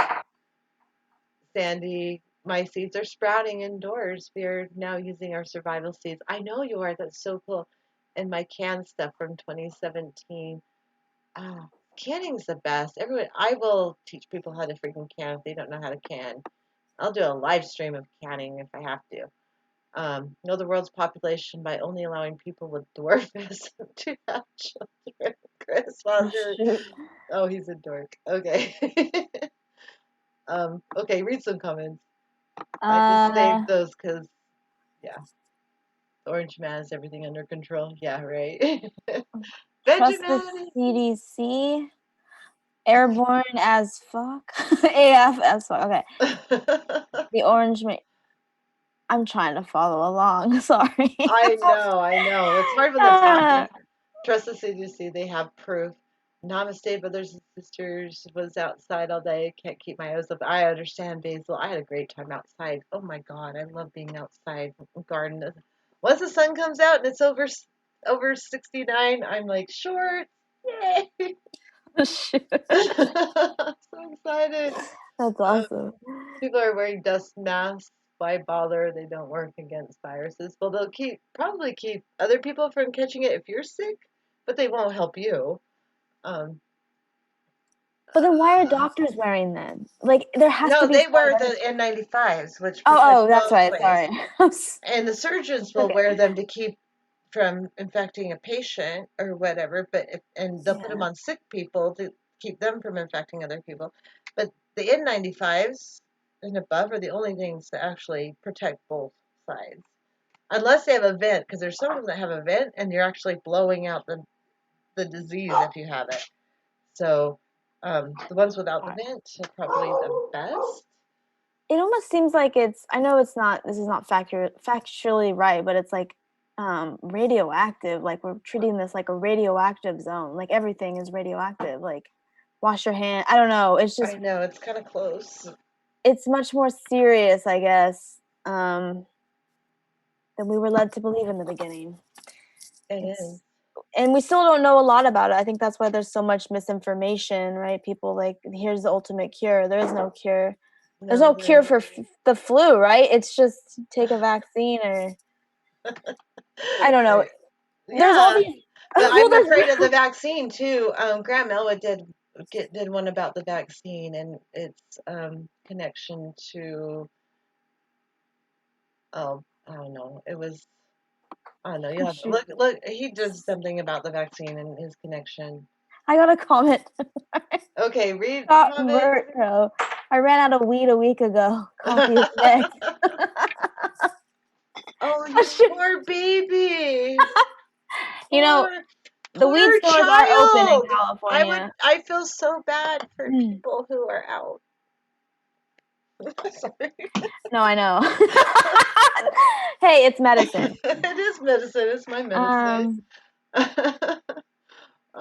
Sandy, my seeds are sprouting indoors. We are now using our survival seeds. I know you are. That's so cool. And my canned stuff from 2017. Ah, canning's the best. I will teach people how to freaking can if they don't know how to can. I'll do a live stream of canning if I have to. Know the world's population by only allowing people with dwarfism to have children. Chris Foster. Oh, he's a dork. Okay. Okay, read some comments. I just saved those because, yeah. Orange Man has everything under control. Yeah, right. Trust the CDC. Airborne as fuck. AF as fuck. Okay. The Orange Man. I'm trying to follow along. Sorry. I know. It's hard when they're talking. Trust the CDC. They have proof. Namaste, brothers and sisters. Was outside all day. Can't keep my eyes up. I understand, Basil. I had a great time outside. Oh my God, I love being outside. Garden. Once the sun comes out and it's over 69, I'm like, shorts. Yay! Shoot. So excited. That's awesome. People are wearing dust masks. Why bother? They don't work against viruses. Well, they'll probably keep other people from catching it if you're sick, but they won't help you. But then why are doctors wearing them? Like there has to be. No, they wear the N95s, which Oh, protect that's right. both Sorry. and the surgeons will wear them to keep from infecting a patient or whatever. And they'll put them on sick people to keep them from infecting other people. But the N95s and above are the only things that actually protect both sides, unless they have a vent. Because there's some of them that have a vent, and you're actually blowing out the disease if you have it. So the ones without the vent are probably the best. It almost seems like it's. I know it's not. This is not factually right, but it's like radioactive. Like we're treating this like a radioactive zone. Like everything is radioactive. Like wash your hand. I don't know. It's just. I know it's kind of close. It's much more serious, I guess, than we were led to believe in the beginning. It is. And we still don't know a lot about it. I think that's why there's so much misinformation, right? People like, here's the ultimate cure. There is no cure. There's no cure for the flu, right? It's just take a vaccine or I don't know. There's all these. But I'm afraid of the vaccine too. Graham Elwood did one about the vaccine and its connection to. Oh, I don't know. It was. I don't know. You have to look. He did something about the vaccine and his connection. I got a comment. Okay, read Scott comment. Merto. I ran out of weed a week ago. Coffee is next. Oh, you Shoot. poor baby. You know, Poor, the weed poor stores are open in child. California. I feel so bad for people who are out. Sorry. No, I know. Hey, it's medicine. It is medicine. It's my medicine.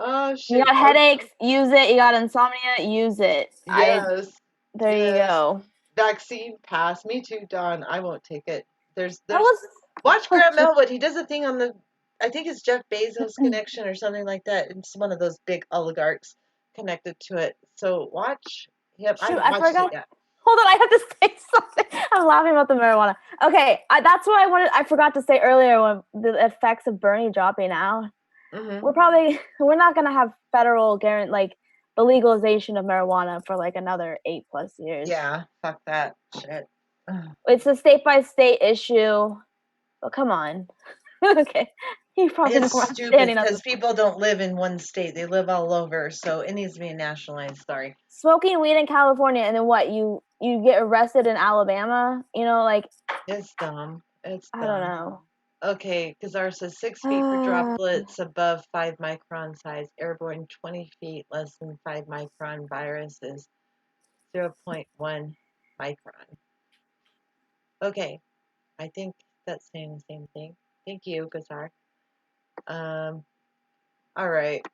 Oh, You shoot. got headaches, use it. You got insomnia, use it. Yes. There you Yes. go. Vaccine pass. Me too, Dawn. I won't take it. There's That was watch Grant Melwood. He does a thing on the, I think it's Jeff Bezos connection or something like that. It's one of those big oligarchs connected to it. So watch him. I shoot. haven't I watched forgot. it yet. Hold on, I have to say something. I'm laughing about the marijuana. Okay, that's what I wanted. I forgot to say earlier when the effects of Bernie dropping out. Mm-hmm. We're not gonna have federal guarantee like the legalization of marijuana for like another 8+ years. Yeah, fuck that shit. It's a state by state issue. But come on. Okay. You probably know It's where I'm stupid standing on because this. people don't live in one state; they live all over. So it needs to be nationalized. Sorry. Smoking weed in California and then what? You get arrested in Alabama? You know, like It's dumb. It's I dumb. don't know. Okay, Kazar says 6 feet for droplets above 5 micron size, airborne 20 feet less than 5 micron, virus is 0.1 micron. Okay, I think that's saying the same thing. Thank you, Kazar. All right.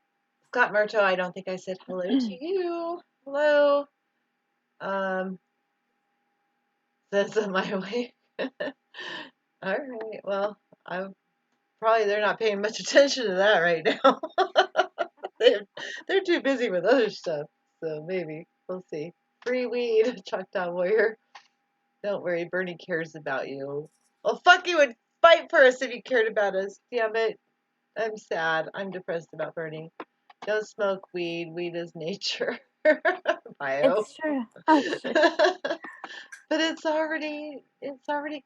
Scott Murto, I don't think I said hello to you. Hello. Says my way. All right. Well, I'm probably they're not paying much attention to that right now. they're too busy with other stuff. So maybe we'll see. Free weed, Choctaw Warrior. Don't worry, Bernie cares about you. Well, fuck, you would fight for us if he cared about us. Damn it. I'm sad. I'm depressed about Bernie. Don't smoke weed. Weed is nature. Bio. It's true. That's true. But it's already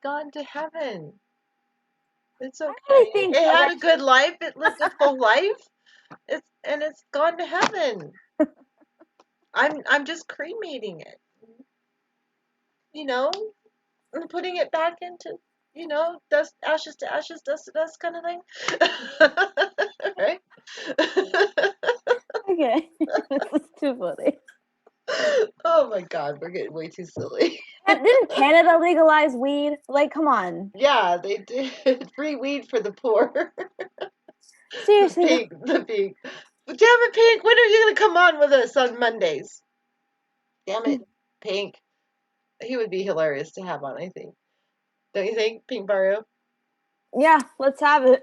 gone to heaven. It's I okay. really think It had a eventually good life. It lived a full life. It's gone to heaven. I'm just cremating it. You know, and putting it back into, dust, ashes to ashes, dust to dust kind of thing. Right? okay. This is too funny. Oh my God, we're getting way too silly. And didn't Canada legalize weed? Like, come on. Yeah, they did. Free weed for the poor. Seriously. The Pink. Damn it, Pink, when are you going to come on with us on Mondays? Damn it, Pink. He would be hilarious to have on, I think. Don't you think, Pink Barrio? Yeah, let's have it.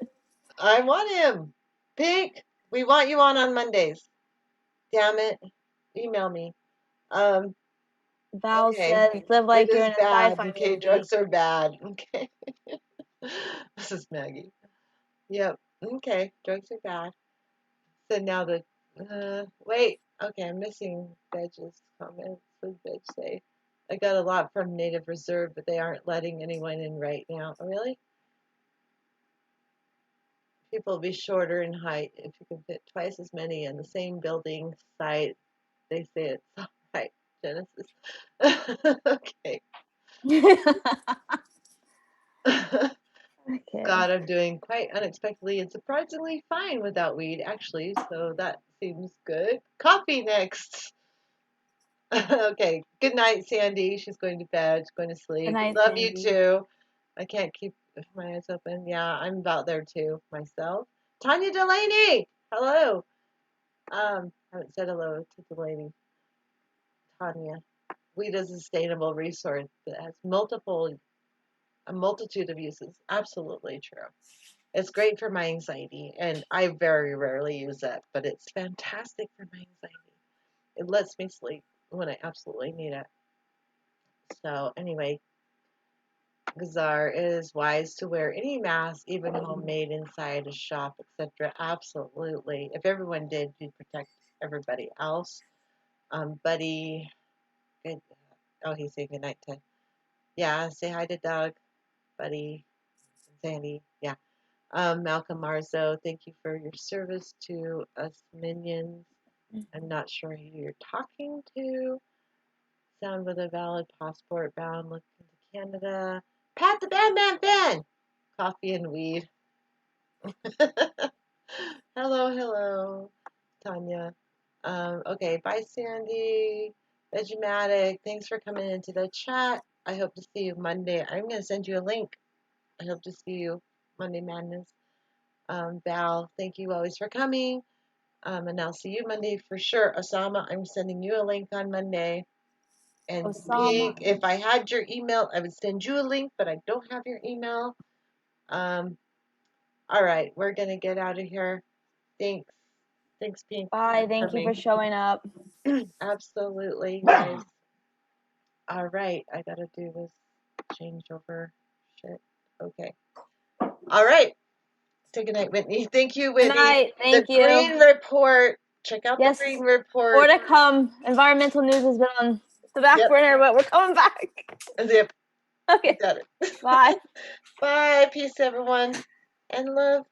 I want him. Pink, we want you on Mondays. Damn it. Email me. Val Okay. says, live like It you're is in a bad. sci-fi Okay, movie. drugs are bad. Okay. This is Maggie. Yep. Okay, drugs are bad. So now wait. Okay, I'm missing Veg's comments. What did Veg say? I got a lot from Native Reserve, but they aren't letting anyone in right now. Oh, really? People will be shorter in height if you can fit twice as many in the same building site. They say it's all right, Genesis. Okay. Okay. God, I'm doing quite unexpectedly and surprisingly fine without weed, actually, so that seems good. Coffee next. Okay. Good night, Sandy. She's going to bed. She's going to sleep. Good night, Love Sandy. you too. I can't keep my eyes open. Yeah, I'm about there too myself. Tanya Delaney. Hello. Haven't said hello to Delaney. Tanya. Weed is a sustainable resource that has a multitude of uses. Absolutely true. It's great for my anxiety, and I very rarely use it, but it's fantastic for my anxiety. It lets me sleep when I absolutely need it. So anyway, Gazar, it is wise to wear any mask, even homemade inside a shop, etc. Absolutely. If everyone did, you'd protect everybody else. Buddy, good. Oh, he's saying good night to. Yeah, say hi to Doug, Buddy, Sandy. Yeah. Malcolm Marzo, thank you for your service to us minions. I'm not sure who you're talking to. Sound with a valid passport bound looking to Canada. Pat the Bandman fan. Coffee and weed. Hello, Tanya. Okay, bye, Sandy. Vegematic, thanks for coming into the chat. I hope to see you Monday. I'm going to send you a link. I hope to see you Monday Madness. Val, thank you always for coming. And I'll see you Monday for sure. Osama, I'm sending you a link on Monday. And Osama. Pink, if I had your email, I would send you a link, but I don't have your email. All right, we're going to get out of here. Thanks. Thanks, Pink. Bye. Thank you for showing up. Absolutely, guys. All right, I gotta do this changeover shit. Okay. All right. Say goodnight, Whitney. Thank you, Good Whitney. night. Thank The you. Green Report. Check out Yes. the Green More Report. to come. Environmental news has been on the back Yep. burner, but we're coming back. Zip. Okay. Got it. Bye. Bye. Peace, everyone. And love.